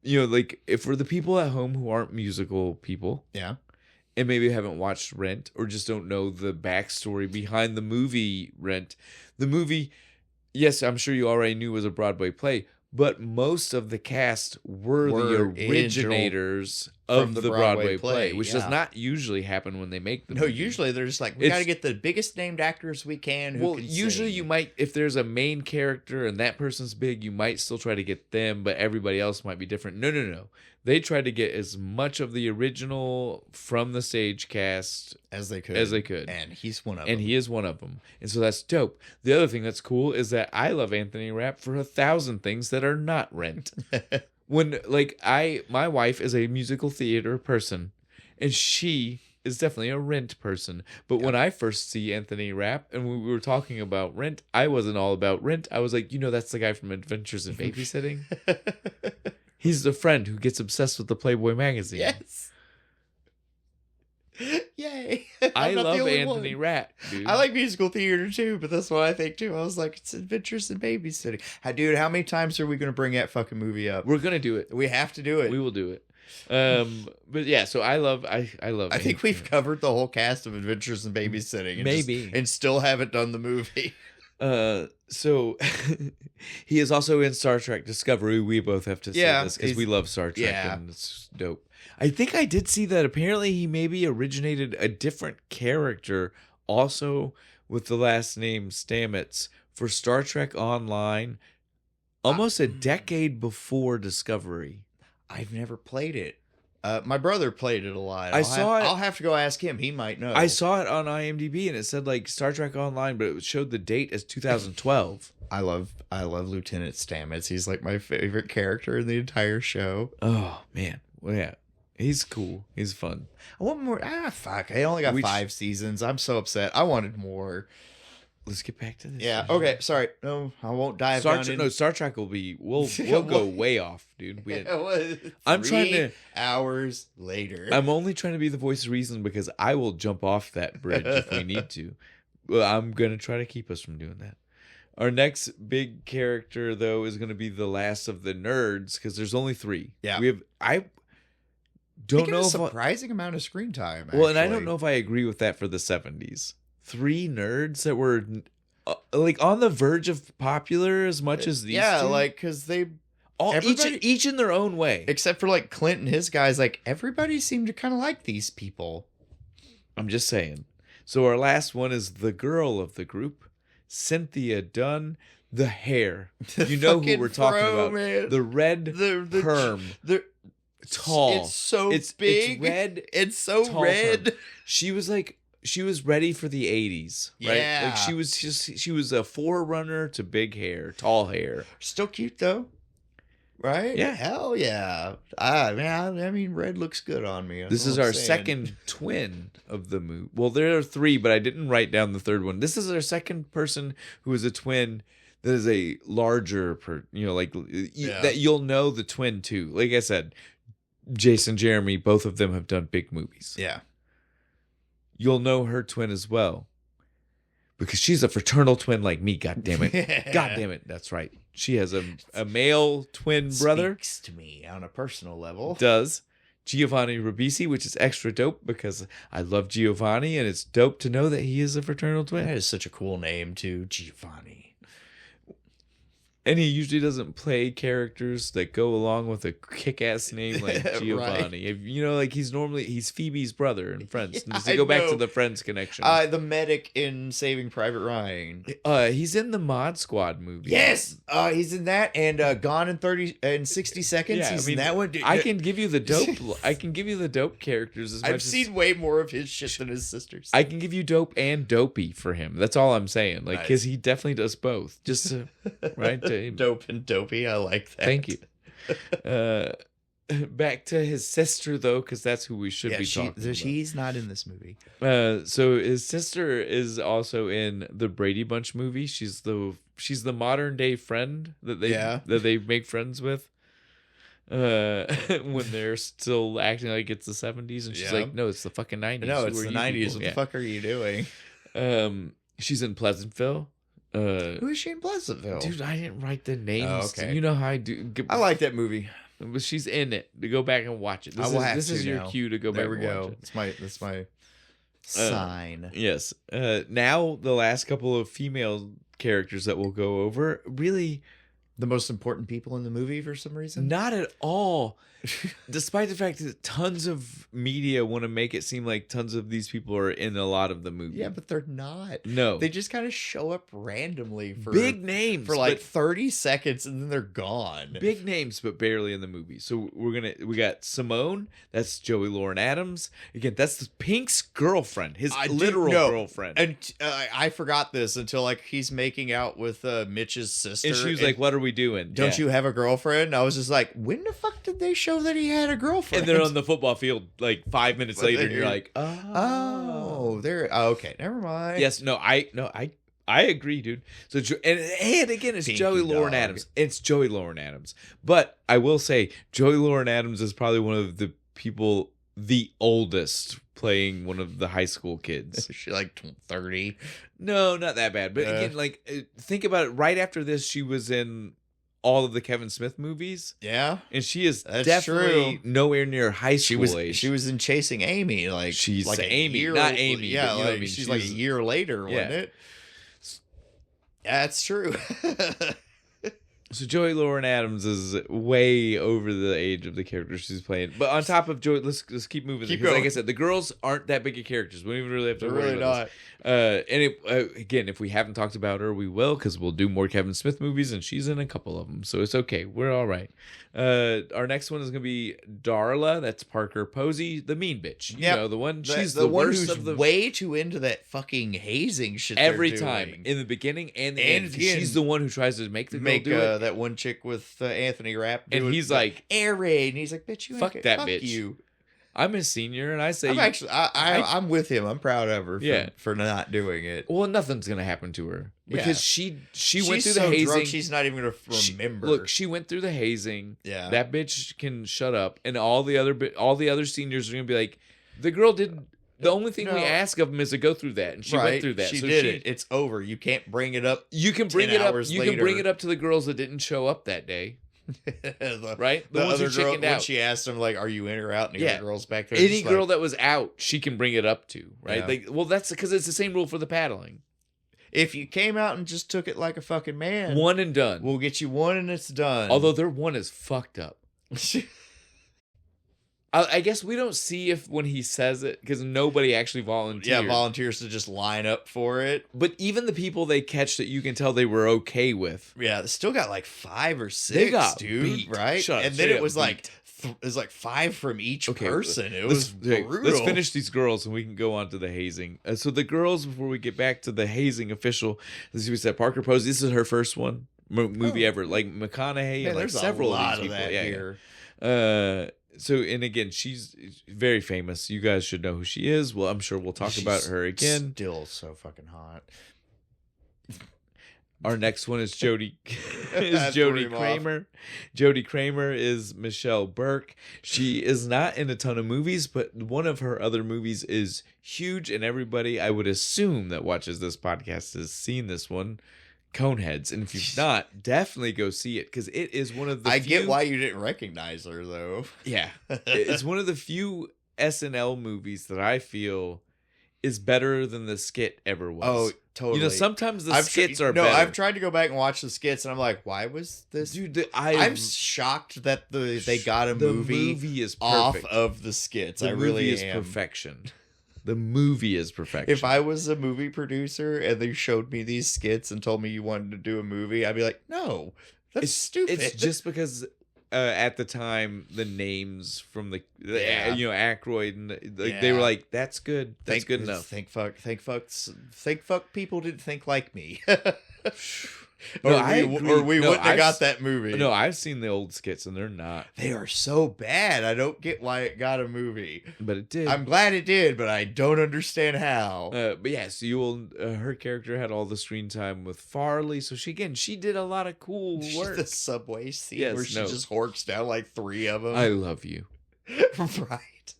like if for the people at home who aren't musical people, yeah, and maybe haven't watched Rent or just don't know the backstory behind the movie Rent. The movie, yes, I'm sure you already knew was a Broadway play. But most of the cast were the originators of the Broadway play, which does not usually happen when they make the movie. No, usually they're just like, we got to get the biggest named actors we can. Usually you might, if there's a main character and that person's big, you might still try to get them, but everybody else might be different. No. They tried to get as much of the original from the stage cast as they could. And he's one of them. And he is one of them. And so that's dope. The other thing that's cool is that I love Anthony Rapp for 1,000 things that are not Rent. When, my wife is a musical theater person, and she is definitely a Rent person. But when I first see Anthony Rapp, and we were talking about Rent, I wasn't all about Rent. I was like, that's the guy from Adventures in Babysitting. He's the friend who gets obsessed with the Playboy magazine. Yes. Yay. I love Anthony Rapp, dude. I like musical theater too, but that's what I think too. I was like, it's Adventures in Babysitting. Dude, how many times are we going to bring that fucking movie up? We're going to do it. We have to do it. We will do it. But yeah, so I love I think we've covered the whole cast of Adventures in Babysitting. And still haven't done the movie. So he is also in Star Trek Discovery. We both have to say this because we love Star Trek and it's dope. I think I did see that apparently he maybe originated a different character also with the last name Stamets for Star Trek Online almost a decade before Discovery. I've never played it. My brother played it a lot. I'll have to go ask him. He might know. I saw it on IMDb and it said Star Trek Online, but it showed the date as 2012. I love Lieutenant Stamets. He's like my favorite character in the entire show. Oh man, well, yeah, he's cool. He's fun. I want more. Fuck! I only got 5 seasons. I'm so upset. I wanted more. Let's get back to this. Yeah. Okay. Sorry. No, I won't dive down. No, Star Trek will be. We'll go way off, dude. I'm trying to. Hours later. I'm only trying to be the voice of reason because I will jump off that bridge if we need to. Well, I'm gonna try to keep us from doing that. Our next big character though is gonna be the last of the nerds because there's only 3. Yeah. I don't know a surprising amount of screen time. Well, and I don't know if I agree with that for the 70s. 3 nerds that were on the verge of popular as much as these. Yeah, two. because they each in their own way, except for Clint and his guys. Everybody seemed to kind of like these people. I'm just saying. So our last one is the girl of the group, Cynthia Dunn. The hair, you know who we're talking about? Man. The red perm. Tall. It's so big. It's red. It's so red. Perm. She was ready for the 80s, right? Yeah. She was a forerunner to big hair, tall hair. Still cute though. Right? Yeah. Hell yeah. Man, I mean, red looks good on me. This is our second twin of the movie. Well, there are 3, but I didn't write down the third one. This is our second person who is a twin that is a larger, that you'll know the twin too. Like I said, Jason, Jeremy, both of them have done big movies. Yeah. You'll know her twin as well. Because she's a fraternal twin like me, God damn it. God damn it. That's right. She has a male twin brother. Speaks to me on a personal level. Does. Giovanni Ribisi, which is extra dope because I love Giovanni and it's dope to know that he is a fraternal twin. That is such a cool name too, Giovanni. And he usually doesn't play characters that go along with a kick-ass name like Giovanni. Right. You know, like he's Phoebe's brother in Friends. Yeah, Just to go I back to know. the Friends connection. The medic in Saving Private Ryan. He's in the Mod Squad movie. Yes, he's in that, and Gone in 60 Seconds. Yeah, He's I mean, in that one. Dude, I can give you the dope. I can give you the dope characters as much I've as seen way more of his shit than his sisters. I can give you dope and dopey for him. That's all I'm saying. Like, because Nice. he definitely does both. Just to, right. Dope and dopey. I like that. Thank you. Back to his sister though, because that's who we should be talking about. She's not in this movie. So his sister is also in the Brady Bunch movie. She's the modern day friend that they make friends with. When they're still acting like it's the 70s, and she's like, no, it's the fucking 90s. No, it's Who are the you 90s. people? What the fuck are you doing? She's in Pleasantville. Who is she in Pleasantville? Dude, I didn't write the names. Oh, okay. You know how I do. I like that movie. But she's in it. To go back and watch it. This is your cue to go back and watch it. That's my sign. Yes. Now the last couple of female characters that we'll go over, really The most important people in the movie for some reason? not at all. Despite the fact that tons of media want to make it seem like tons of these people are in a lot of the movie. Yeah, but they're not. No. They just kind of show up randomly for Big names for like but 30 seconds and then they're gone. big names, but barely in the movie. So we got Simone. That's Joey Lauren Adams. Again, that's Pink's girlfriend, his literal girlfriend. And I forgot this until like he's making out with Mitch's sister. And she was like, "What are we doing? Don't Yeah. you have a girlfriend?" I was just like, when the fuck did they show that he had a girlfriend? And they're on the football field like 5 minutes later, and you're like, okay, never mind. Yes, I agree, dude. So and again, it's Pinky Joey Lauren dog. Adams. It's Joey Lauren Adams. But I will say, Joey Lauren Adams is probably one of the people, the oldest, playing one of the high school kids. Is she like 30? No, not that bad. But Yeah. again, like think about it. Right after this, she was in all of the Kevin Smith movies, Yeah, and she is That's definitely true. nowhere near high school age. She was in Chasing Amy. Like She's like a Amy, year, not Amy, Yeah, but you know what like, I mean. she's She like was- a year later, Yeah. wasn't it? Yeah, that's true. So Joey Lauren Adams is way over the age of the character she's playing. But on top of Joey, let's keep moving. Keep Because like going. I said, the girls aren't that big of characters. We don't even really have to They're worry really about not. this. And again, if we haven't talked about her, we will, because we'll do more Kevin Smith movies, and she's in a couple of them. So it's okay. We're all right. Our next one is going to be Darla. That's Parker Posey, the mean bitch. You Yep. know, the one. The- She's the the one worst who's of the... way too into that fucking hazing shit. Every they're time. doing. In the beginning and the And end. again, She's the one who tries to make the girl Make do it. that one chick with Anthony Rapp, And doing he's the like, air raid, and he's like, "Bitch, you fuck ain't that fuck bitch." You. I'm a senior, and I say... I'm actually, I'm with him. I'm proud of her. Yeah. For not doing it. Well, nothing's gonna happen to her because she went She's through the so hazing. drunk, she's not even gonna remember. Look, she went through the hazing. Yeah. That bitch can shut up, and all the other seniors are gonna be like, the girl didn't. The only thing we No. ask of them is to go through that, and she went through that. She so did it. It's over. You can't bring it up. You can bring 10 it up. hours You can bring later. it up to the girls that didn't show up that day, the, right? The ones who other girl, chickened when out. she asked him, like, "Are you in or out?" And the Yeah. other girl's back there. Any just girl like, that was out, she can bring it up to, right? Yeah. Like, well, that's because it's the same rule for the paddling. if you came out and just took it like a fucking man, One and done. we'll get you one and it's done. Although their one is fucked up. I guess we don't see if when he says it, because nobody actually volunteers. yeah, volunteers to just line up for it. But even the people they catch that you can tell they were okay with. Yeah, they still got like 5 or 6, They got dude. beat. Right? Shut up, And then straight it was up like it was like 5 from each person. It was let's brutal. finish these girls and we can go on to the hazing. So the girls, before we get back to the hazing official, as we said, Parker Posey. This is her first one movie ever. Like McConaughey, Man, and like there's several a lot of these of people. that Yeah, here. yeah. So, and again, she's very famous. You guys should know who she is. Well, I'm sure we'll talk about She's her again. Still so fucking hot. Our next one is Jodie That Jodie threw him off. Kramer. Jodie Kramer is Michelle Burke. She is not in a ton of movies, but one of her other movies is huge, and everybody I would assume that watches this podcast has seen this one, Coneheads. And if you've not, definitely go see it, because it is one of the I few... get why you didn't recognize her though. Yeah. It's one of the few SNL movies that I feel is better than the skit ever was. Oh, totally. You know, sometimes the skits are better. No, I've tried to go back and watch the skits, and I'm like, why was this? Dude, I'm shocked that they got a movie is off perfect. of the skits. The I really movie is am. perfection. The movie is perfection. If I was a movie producer and they showed me these skits and told me you wanted to do a movie, I'd be like, no, that's stupid. It's just because at the time the names from the Aykroyd and they were like, that's good. That's good enough. Think fuck people didn't think like me. No, or we wouldn't have got that movie. No, I've seen the old skits and they're not. They are so bad. I don't get why it got a movie. But it did. I'm glad it did, but I don't understand how. But yeah, so you will. Her character had all the screen time with Farley, so she did a lot of cool work. The subway scene where she just horks down like 3 of them. I love you. Right.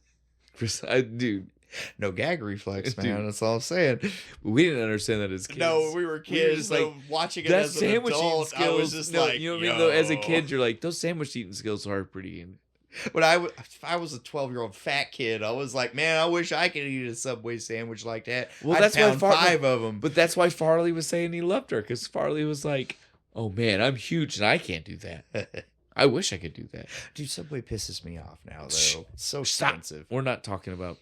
Dude. No gag reflex, man. Dude. That's all I'm saying. We didn't understand that as kids. No, we were kids. We were just watching it as an adult, skills, I was just like, you know what I mean? Though, as a kid, you're like, those sandwich eating skills are pretty. But if I was a 12-year-old fat kid, I was like, man, I wish I could eat a Subway sandwich like that. Well, that's why 5 of them. But that's why Farley was saying he loved her, because Farley was like, oh man, I'm huge and I can't do that. I wish I could do that. Dude, Subway pisses me off now, though. It's so expensive. Stop. We're not talking about.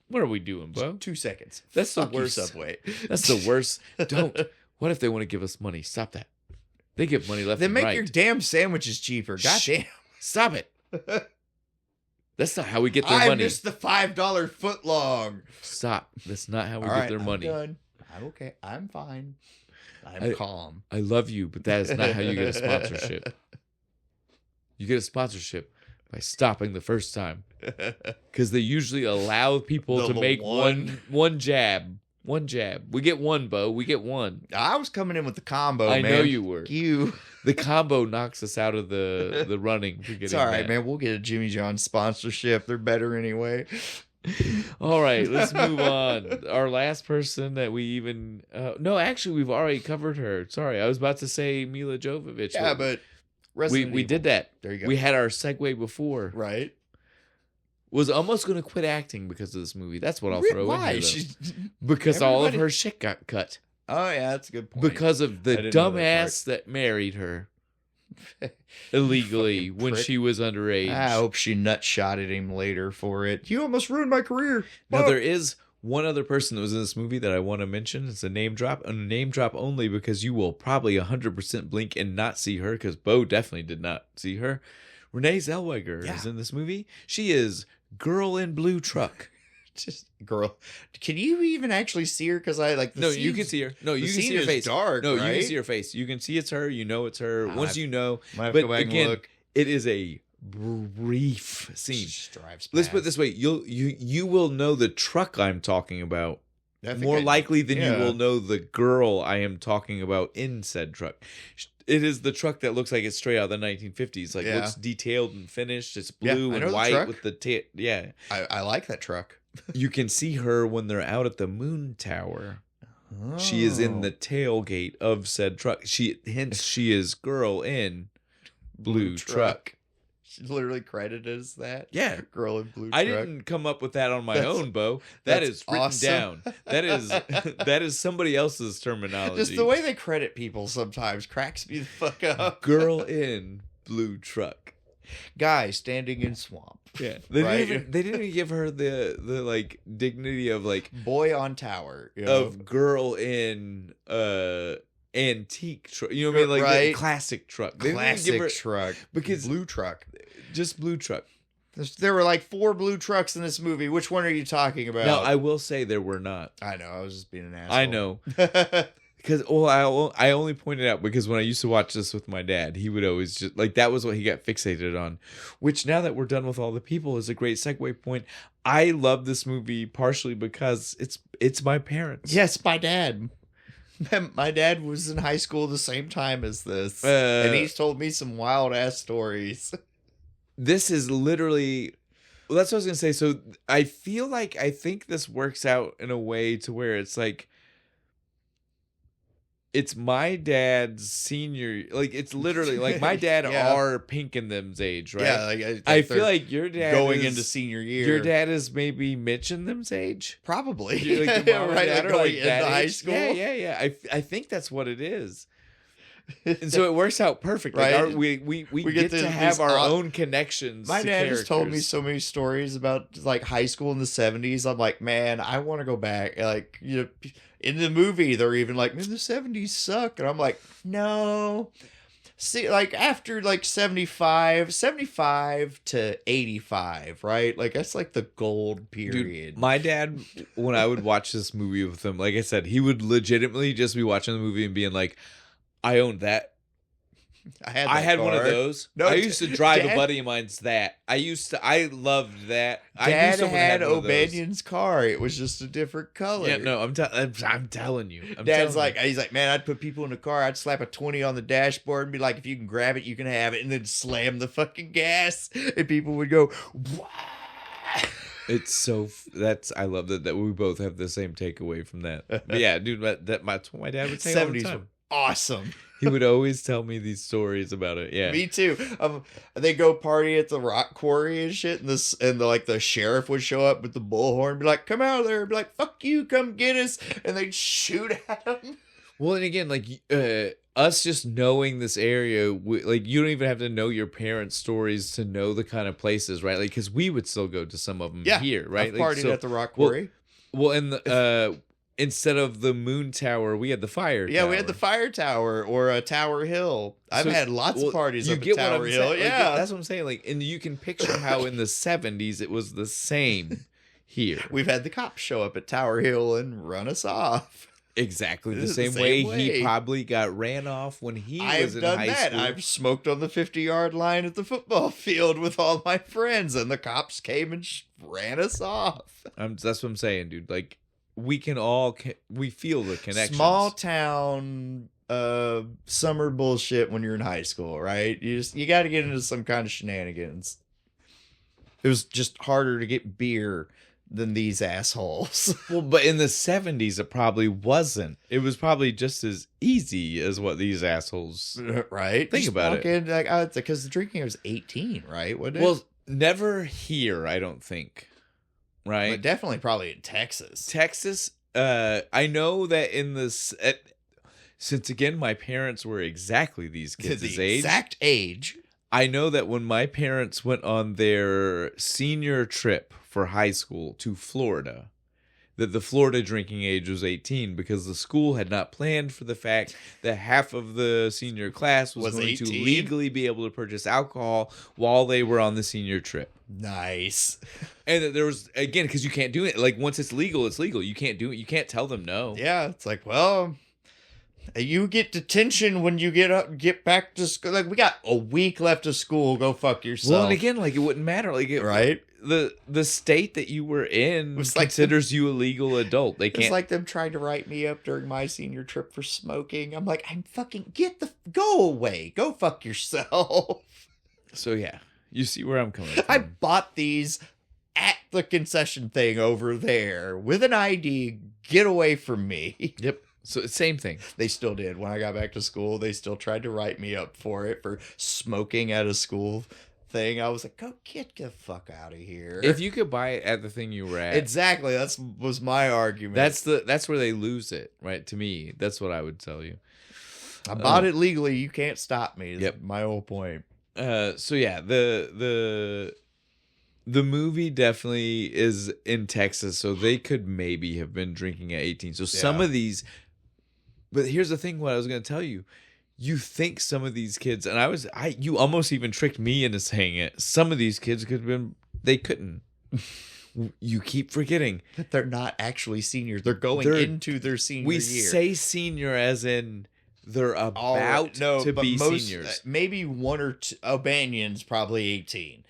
What are we doing, Bo? 2 seconds. That's the worst. Subway. That's the worst. Don't. What if they want to give us money? Stop that. They give money left and right. Then make your damn sandwiches cheaper. Goddamn. Stop it. That's not how we get their money. I missed the $5 foot long. Stop. That's not how we get their money. I'm done. I'm okay. I'm fine. I'm calm. I love you, but that is not how you get a sponsorship. You get a sponsorship by stopping the first time. Because they usually allow people to make one jab. One jab. We get one, Bo. We get one. I was coming in with the combo, man. I know you were. You. The combo knocks us out of the running. It's all right, man. We'll get a Jimmy John sponsorship. They're better anyway. All right, let's move on. Our last person that we even... no, actually, we've already covered her. Sorry, I was about to say Mila Jovovich. Yeah, but... We did that. There you go. We had our segue before. Right. Was almost going to quit acting because of this movie. That's what I'll throw in here. Because all of her shit got cut. Oh, yeah, that's a good point. Because of the dumbass that married her illegally when she was underage. I hope she nutshotted him later for it. You almost ruined my career. Now, there is one other person that was in this movie that I want to mention. It's a name drop only because you will probably 100% blink and not see her, because Bo definitely did not see her. Renee Zellweger is in this movie. She is Girl in Blue Truck. Just girl. Can you even actually see her? Because I like. You can see her. No, you can see her face. Dark. No, right? You can see her face. You can see it's her. You know it's her. Once you know, might have to go back again, and look. It is a brief scene. Drives Let's put it this way: you will know the truck I'm talking about more likely than you will know the girl I am talking about in said truck. It is the truck that looks like it's straight out of the 1950s. Like looks detailed and finished. It's blue and white with the I like that truck. You can see her when they're out at the moon tower. Oh. She is in the tailgate of said truck. She is girl in blue truck. She's literally credited as that. Yeah, girl in blue truck. I didn't come up with that on my own, Bo. That is written down. That is somebody else's terminology. Just the way they credit people sometimes cracks me the fuck up. Girl in blue truck. Guy standing in swamp. Yeah, they didn't even give her the like dignity of like boy on tower of girl in antique truck. You know what I mean? Like the classic truck. Classic truck. Because blue truck. Just blue truck. There were like 4 blue trucks in this movie. Which one are you talking about? No, I will say there were not. I know. I was just being an asshole. I know. Because I only pointed out because when I used to watch this with my dad, he would always just like that was what he got fixated on. Which now that we're done with all the people is a great segue point. I love this movie partially because it's my parents. Yes, my dad. My dad was in high school the same time as this, and he's told me some wild ass stories. This is literally. Well, that's what I was gonna say. So I think this works out in a way to where it's like. it's my dad's senior, like it's literally like my dad Yeah. are Pink and them's age, right? Yeah, like, I feel like your dad going is, into senior year. Your dad is maybe Mitch and them's age. Probably. Like your mom and Right, dad like are going like into that high age. school. Yeah. I think that's what it is. And so it works out perfect. Like Right. we get to have our own connections. My to dad has told me characters. so many stories about like high school in the 70s. I'm like, man, I want to go back. Like, you know, in the movie, they're even like, man, the 70s suck. And I'm like, no. See, like after like 75 to 85, right? Like that's like the gold period. Dude, my dad, when I would watch this movie with him, like I said, he would legitimately just be watching the movie and being like, I owned that. I had one of those. No, I used to drive Dad- a buddy of mine's that. I loved that. I knew Dad someone had one of those. O'Banion's car. It was just a different color. Yeah, no, I'm telling you. Dad's like, he's like, man, I'd put people in the car. I'd slap a 20 on the dashboard and be like, if you can grab it, you can have it, and then slam the fucking gas, and people would go, "Wah!" It's so I love that we both have the same takeaway from that. But yeah, dude, that's what my dad would say all the 70s time. were awesome. He would always tell me these stories about it. Yeah. Me too. They go party at the rock quarry and shit, and the sheriff would show up with the bullhorn, and be like, "Come out of there!" And be like, "Fuck you, come get us!" And they'd shoot at him. Well, and again, like us just knowing this area, like you don't even have to know your parents' stories to know the kind of places, right? Like, because we would still go to some of them here, right? I've Like, partied so- at the rock quarry. Well, and the instead of the moon tower, we had the fire. Yeah, tower. we had the fire tower or a Tower Hill. I've So- had lots of parties you up get at what Tower I'm Hill. saying? Like, Yeah, that's what I'm saying. Like, and you can picture how in the 70s it was the same here. we've had the cops show up at Tower Hill and run us off. Exactly the This is same, the way same he way. probably got ran off when he was I've in done high that. school. I've smoked on the 50-yard line at the football field with all my friends, and the cops came and ran us off. That's what I'm saying, dude. Like, we can all we feel the connection. Small town summer bullshit when you're in high school, right? You got to get into some kind of shenanigans. It was just harder to get beer than these assholes. Well, but in the 70s, it probably wasn't. It was probably just as easy as what these assholes. Right? Think about it. it. Like, because the drinking was 18, right? Wasn't it? Well, never here, I don't think. Right? But definitely probably in Texas. Texas, I know that in this, since again, my parents were exactly these kids' the age. exact age. I know that when my parents went on their senior trip for high school to Florida, that the Florida drinking age was 18 because the school had not planned for the fact that half of the senior class was going 18? to legally be able to purchase alcohol while they were on the senior trip. Nice. And that there was, again, because you can't do it. Like, once it's legal, it's legal. You can't do it. You can't tell them no. Yeah, it's like, well, you get detention when you get back to school. Like, we got a week left of school. Go fuck yourself. Well, and again, like, it wouldn't matter. Like, right? The state that you were in was like considers you a legal adult. They can't. It's like them trying to write me up during my senior trip for smoking. I'm like, I'm fucking go away. Go fuck yourself. So yeah, you see where I'm coming from. I bought these at the concession thing over there with an ID. Get away from me. Yep. So same thing. They still did. When I got back to school, they still tried to write me up for it for smoking at a school thing. I was like, go get the fuck out of here. If you could buy it at the thing you were at, exactly, was my argument. that's where they lose it, right? To me, that's what I would tell you. I bought it legally. You can't stop me. That's Yep. my whole point. So yeah, the movie definitely is in Texas, so they could maybe have been drinking at 18. So some of these, but here's the thing: what I was going to tell you, you think some of these kids, and you almost even tricked me into saying it. Some of these kids could have been, they couldn't. You keep forgetting That they're not actually seniors. They're going into their senior we year. say senior as in they're about to but be most, seniors. Maybe one or two. O'Banion's probably 18.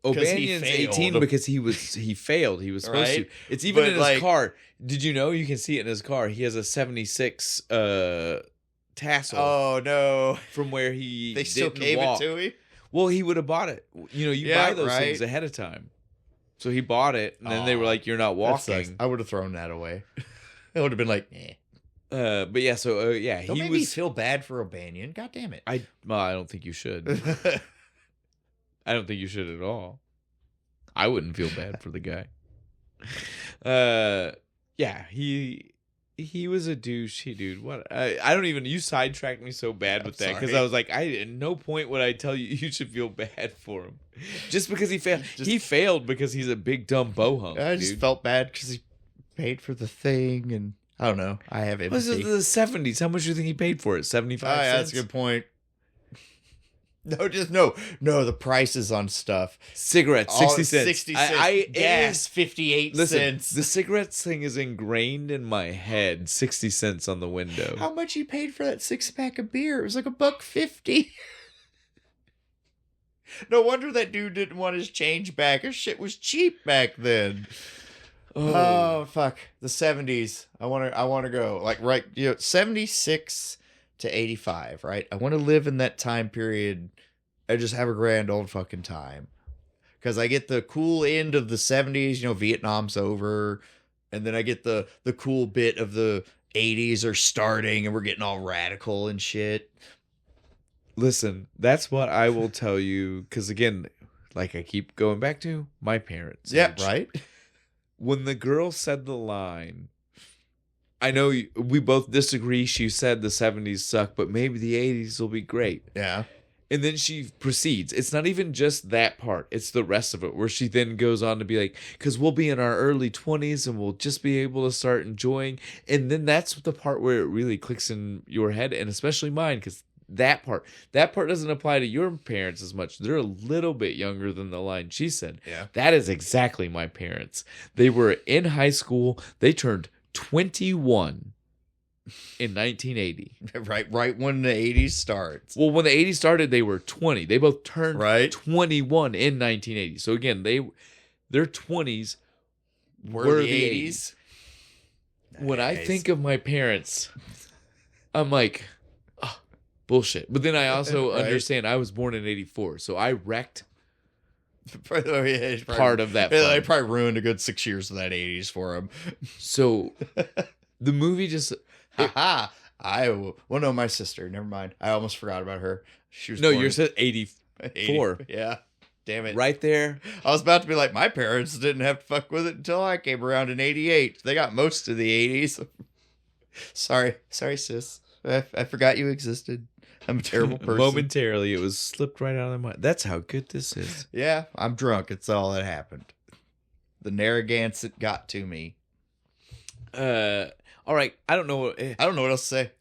O'Banion's 18 because he failed. He was supposed Right? to. It's even But, in his like- car. Did you know you can see it in his car? He has a 76 tassel Oh no! from where he They still didn't gave walk. it to him. Well, he would have bought it. You know, you Yeah, buy those right. things ahead of time. So he bought it, and then they were Aw, like, "You're not That sucks. walking." I would have thrown that away. I would have been like, eh. But yeah, so yeah, Don't he make me was. feel bad for O'Banion. God damn it. I don't think you should. I don't think you should at all. I wouldn't feel bad for the guy. Yeah, he was a douche. Dude, what? I don't even. You sidetracked me so bad with that because I was like, at no point would I tell you you should feel bad for him, just because he failed. He failed because he's a big dumb bohunk. I just felt bad because he paid for the thing, and I don't know. I have empathy. This is the 70s. How much do you think he paid for it? 75 cents? Yeah, that's a good point. No, the prices on stuff. Cigarettes, 60 cents. 60 cents. Gas, 58 cents. The cigarettes thing is ingrained in my head. 60 cents on the window. How much he paid for that 6-pack of beer? It was like $1.50. No wonder that dude didn't want his change back. His shit was cheap back then. Oh fuck. The 70s. I wanna go. Like 76 to 85, right? I want to live in that time period and just have a grand old fucking time. Because I get the cool end of the 70s, Vietnam's over. And then I get the cool bit of the 80s are starting and we're getting all radical and shit. Listen, that's what I will tell you. Because again, like I keep going back to my parents. Yeah, right? When the girl said the line, I know we both disagree. She said the 70s suck, but maybe the 80s will be great. Yeah. And then she proceeds. It's not even just that part. It's the rest of it where she then goes on to be like, because we'll be in our early 20s and we'll just be able to start enjoying. And then that's the part where it really clicks in your head, and especially mine, because that part doesn't apply to your parents as much. They're a little bit younger than the line she said. Yeah. That is exactly my parents. They were in high school. They turned 21 in 1980. Right when the 80s starts. Well, when the 80s started, they were 20. They both turned 21 in 1980. So again, their 20s were the 80s. When I think of my parents, I'm like, oh, bullshit. But then I also understand I was born in 84, so I wrecked part of that. They probably ruined a good 6 years of that 80s for him. So the movie just... no, my sister. Never mind. I almost forgot about her. She was yours said 84. Yeah. Damn it. Right there. I was about to be like, my parents didn't have to fuck with it until I came around in 88. They got most of the 80s. Sorry, sis. I forgot you existed. I'm a terrible person. Momentarily, it was slipped right out of my mind. That's how good this is. Yeah, I'm drunk. It's all that happened. The Narragansett got to me. All right. I don't know what else to say.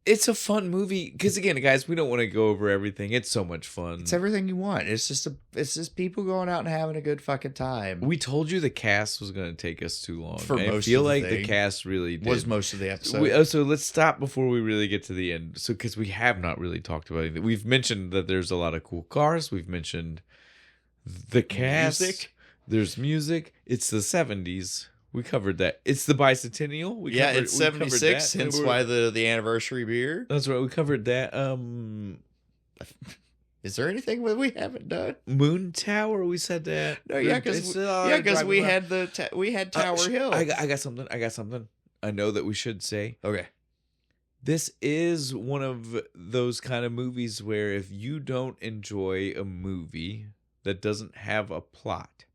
It's a fun movie because, again, guys, we don't want to go over everything. It's so much fun. It's everything you want. It's just people going out and having a good fucking time. We told you the cast was going to take us too long. For most of the I feel like the cast really did. Was most of the episode. So let's stop before we really get to the end. So because we have not really talked about anything. We've mentioned that there's a lot of cool cars. We've mentioned the cast. Music. There's music. It's the 70s. We covered that. It's the Bicentennial. It's 76, hence why the anniversary beer. That's right. We covered that. Is there anything that we haven't done? Moon Tower. We said that. No, because we had Tower Hill. I got something. I know that we should say. Okay. This is one of those kind of movies where if you don't enjoy a movie that doesn't have a plot.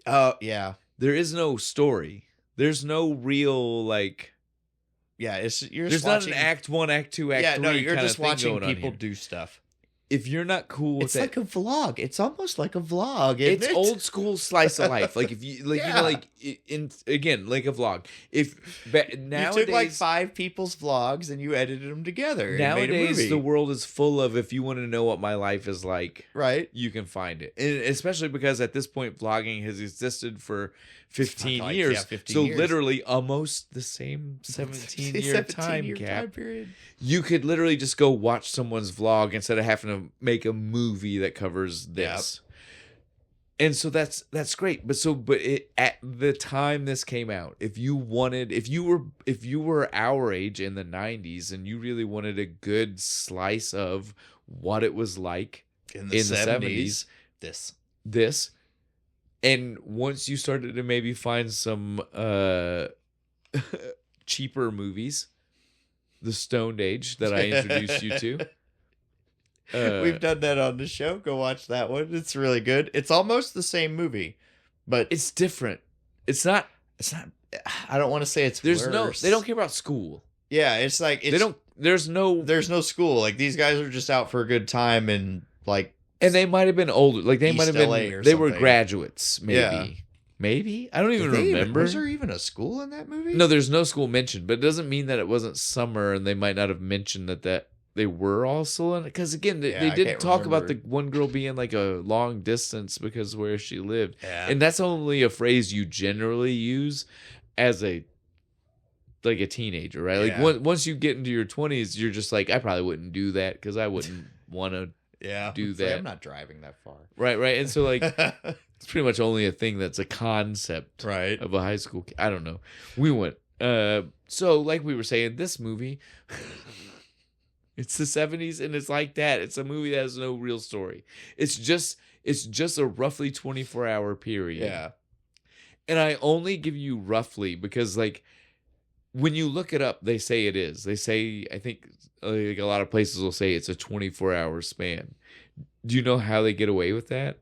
Oh, yeah. There is no story. There's no real, like... Yeah, there's not an act 1, act 2, act 3 Yeah, no, you're kind just of thing watching going on people here. do stuff. If you're not cool with it's like a vlog. It's almost like a vlog. It's old school slice of life. Like if you like, like a vlog. If nowadays you took like 5 people's vlogs and you edited them together. Nowadays, and made a movie. The world is full of if you want to know what my life is like, right? You can find it, and especially because at this point, vlogging has existed for 15 years. Yeah, 15 so years. literally almost the same 17-year time time period. You could literally just go watch someone's vlog instead of having to make a movie that covers this. Yep. And so that's great. But at the time this came out, if you were our age in the 90s and you really wanted a good slice of what it was like in the 70s, this. And once you started to maybe find some cheaper movies. The Stoned Age that I introduced you to. We've done that on the show. Go watch that one. It's really good. It's almost the same movie, but it's different. It's not. I don't want to say it's worse. They don't care about school. Yeah, it's like There's no school. Like these guys are just out for a good time and like. And they might have been older. Like they might have been. They were graduates. Maybe. Yeah. Maybe I don't even remember. Was there even a school in that movie? No, there's no school mentioned, but it doesn't mean that it wasn't summer, and they might not have mentioned that they were also in it. Because again, they did talk about the one girl being like a long distance because where she lived, and that's only a phrase you generally use as a teenager, right? Like once you get into your 20s, you're just like, I probably wouldn't do that because I wouldn't want to. Do that. Like, I'm not driving that far. Right. And so like it's pretty much only a thing that's a concept right of a high school. I don't know. We went. So like we were saying, this movie, it's the 70s and it's like that. It's a movie that has no real story. It's just a roughly 24-hour period. Yeah. And I only give you roughly because like when you look it up, they say it is. They say, I think like a lot of places will say it's a 24-hour span. Do you know how they get away with that?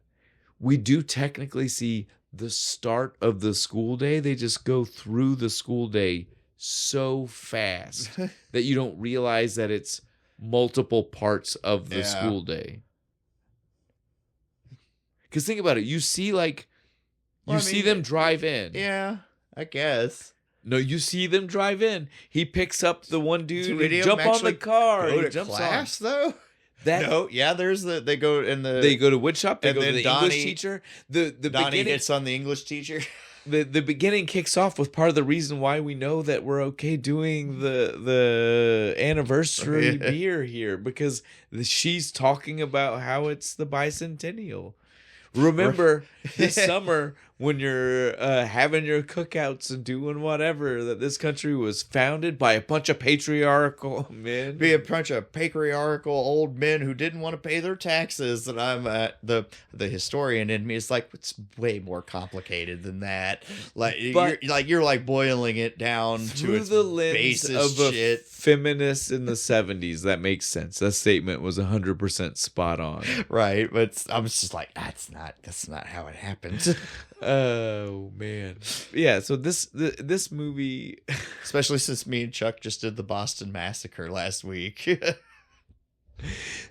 We do technically see the start of the school day. They just go through the school day so fast that you don't realize that it's multiple parts of the school day. Because think about it. You see like, see them drive in. Yeah, I guess. No, you see them drive in. He picks up the one dude and jump on the car. Go he to jumps class on. Though. There's they go to woodshop. They go to the English teacher. The Donnie hits on the English teacher. The beginning kicks off with part of the reason why we know that we're okay doing the anniversary beer here because she's talking about how it's the bicentennial. Remember this summer when you're having your cookouts and doing whatever that this country was founded by a bunch of patriarchal men. Be a bunch of patriarchal old men who didn't want to pay their taxes. And I'm the historian in me is like, it's way more complicated than that. Like you're boiling it down to its the lens basis of shit. A feminist in the 70s. That makes sense. That statement was 100% spot on. Right, but I'm just like, that's not how it happens. Oh man, yeah. So this movie, especially since me and Chuck just did the Boston Massacre last week.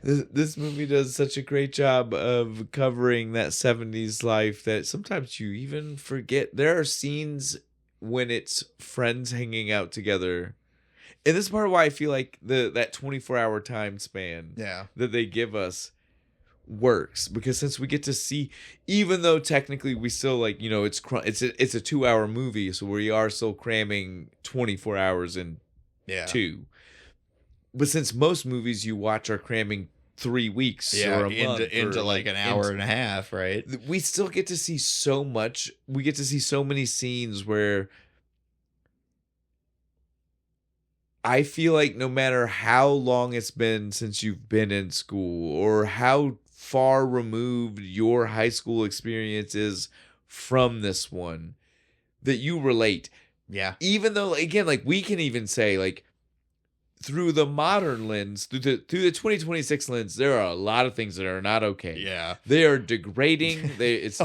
This movie does such a great job of covering that 70s life that sometimes you even forget. There are scenes when it's friends hanging out together. And this is part of why I feel like that 24-hour time span that they give us works, because since we get to see, even though technically we still it's a 2-hour movie, so we are still cramming 24 hours in two. But since most movies you watch are cramming 3 weeks or a month into like an hour and a half, right? We still get to see so much. We get to see so many scenes where I feel like no matter how long it's been since you've been in school or how far removed your high school experience is from this one, that you relate. Yeah. Even though, again, like we can even say, like, through the modern lens, through the 2026 lens, there are a lot of things that are not okay. Yeah. They are degrading. It's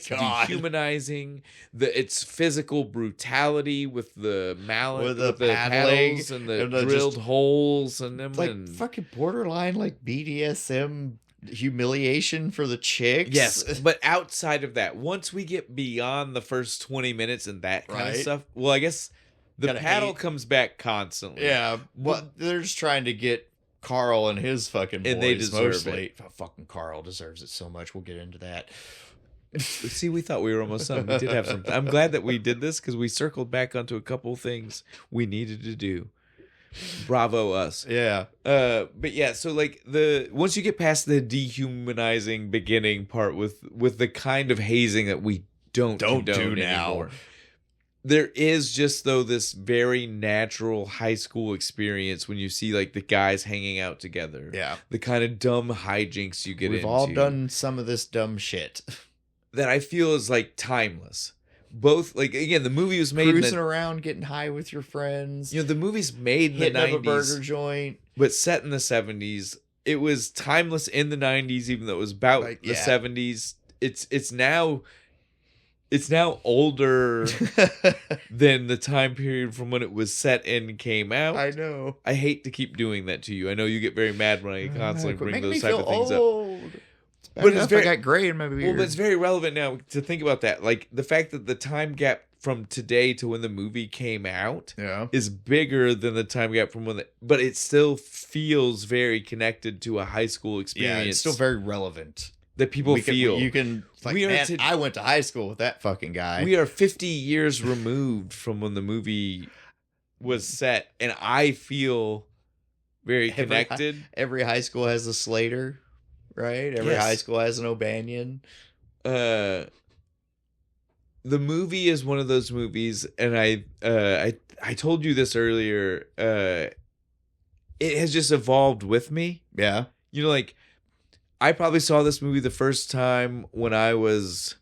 God. dehumanizing. It's physical brutality with the mallet, with the paddles and the drilled holes and them. Like fucking borderline like BDSM humiliation for the chicks. Yes, but outside of that, once we get beyond the first 20 minutes and that kind of stuff, well, I guess the paddle comes back constantly. Yeah, but they're just trying to get Carl and his fucking boys, and they deserve it. Fucking Carl deserves it so much. We'll get into that. See, we thought we were almost done. We did have some. I'm glad that we did this because we circled back onto a couple things we needed to do. Bravo us. Yeah. But yeah, so like once you get past the dehumanizing beginning part with the kind of hazing that we don't do now. Anymore, there is just though this very natural high school experience when you see like the guys hanging out together. Yeah. The kind of dumb hijinks you get into. We've all done some of this dumb shit that I feel is like timeless. both, like, again, the movie was made cruising around, getting high with your friends. the movie's made in the 90s. Hitting up a burger joint. But set in the 70s. It was timeless in the 90s, even though it was about the 70s. It's now older than the time period from when it was set and came out. I know. I hate to keep doing that to you. I know you get very mad when I constantly bring those type of things up. But it's very, I got gray in my beard. Well, but it's very relevant now to think about that. Like, the fact that the time gap from today to when the movie came out is bigger than the time gap from but it still feels very connected to a high school experience. Yeah, it's still very relevant. That people feel. You can, like, man, I went to high school with that fucking guy. We are 50 years removed from when the movie was set, and I feel very connected. Every high school has a Slater, right? Every high school has an O'Banion. The movie is one of those movies, and I told you this earlier. It has just evolved with me. Yeah, like, I probably saw this movie the first time when I was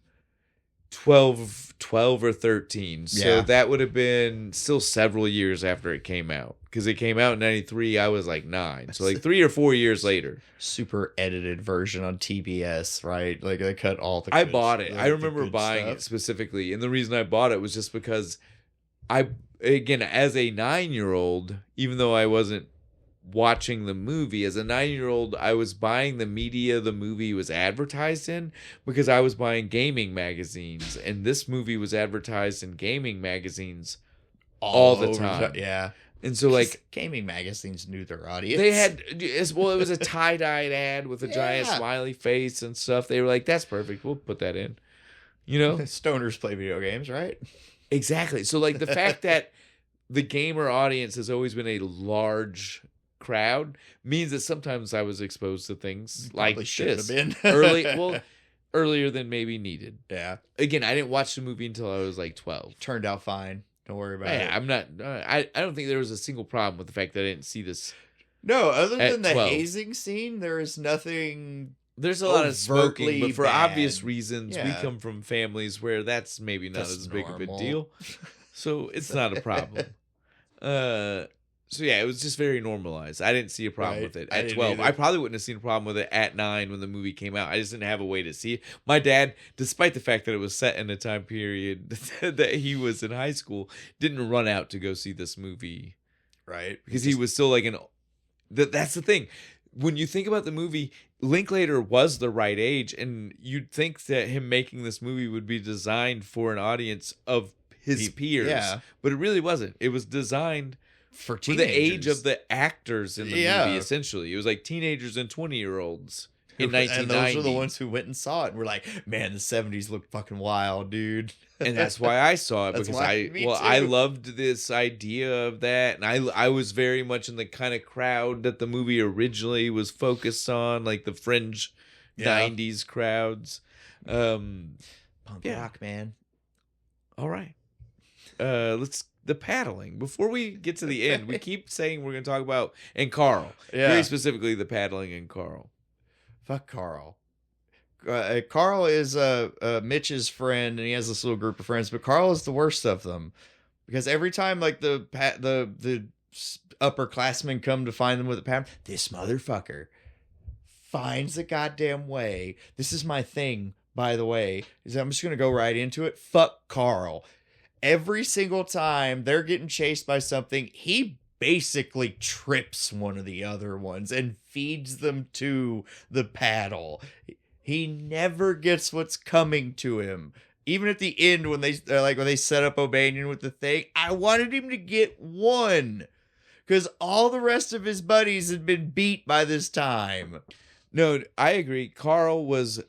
12 or 13. So that would have been still several years after it came out. Because it came out in 93, I was like 9. So like 3 or 4 years later. Super edited version on TBS, right? Like, they cut all the I bought it. I remember buying it specifically. And the reason I bought it was just because again, as a 9-year-old, even though I wasn't watching the movie, as a 9-year-old, I was buying the media the movie was advertised in, because I was buying gaming magazines, and this movie was advertised in gaming magazines all the time. Yeah. And so, like, gaming magazines knew their audience. They had, well, it was a tie-dyed ad with a giant smiley face and stuff. They were like, that's perfect, we'll put that in. Stoners play video games, right? Exactly. So, like, the fact that the gamer audience has always been a large crowd means that sometimes I was exposed to things like this. Have been. earlier than maybe needed. Yeah. Again, I didn't watch the movie until I was like 12. Turned out fine. Don't worry about it. I'm not. I don't think there was a single problem with the fact that I didn't see this. No, other than the 12. hazing scene, there is nothing. There's a lot of smoking, but for bad. obvious reasons, we come from families where that's maybe not as big of a deal, so it's not a problem. So yeah, it was just very normalized. I didn't see a problem with it at 12. I probably wouldn't have seen a problem with it at 9 when the movie came out. I just didn't have a way to see it. My dad, despite the fact that it was set in a time period that he was in high school, didn't run out to go see this movie. Right. Because he was still like that's the thing. When you think about the movie, Linklater was the right age, and you'd think that him making this movie would be designed for an audience of his peers. Yeah. But it really wasn't. It was designed for the age of the actors in the movie, essentially. It was like teenagers and 20-year-olds in 1990. And those are the ones who went and saw it and were like, man, the 70s looked fucking wild, dude. And that's why I saw it, because I loved this idea of that. And I was very much in the kind of crowd that the movie originally was focused on, like the fringe 90s crowds. Punk rock, man. All right. The paddling. Before we get to the end, we keep saying we're going to talk about, and Carl. Very specifically, the paddling and Carl. Fuck Carl. Carl is Mitch's friend, and he has this little group of friends, but Carl is the worst of them. Because every time, like, the upperclassmen come to find them with a paddle, this motherfucker finds a goddamn way. This is my thing, by the way. I'm just going to go right into it. Fuck Carl. Every single time they're getting chased by something, he basically trips one of the other ones and feeds them to the paddle. He never gets what's coming to him. Even at the end, when they set up O'Banion with the thing, I wanted him to get one, because all the rest of his buddies had been beat by this time. No, I agree. Carl was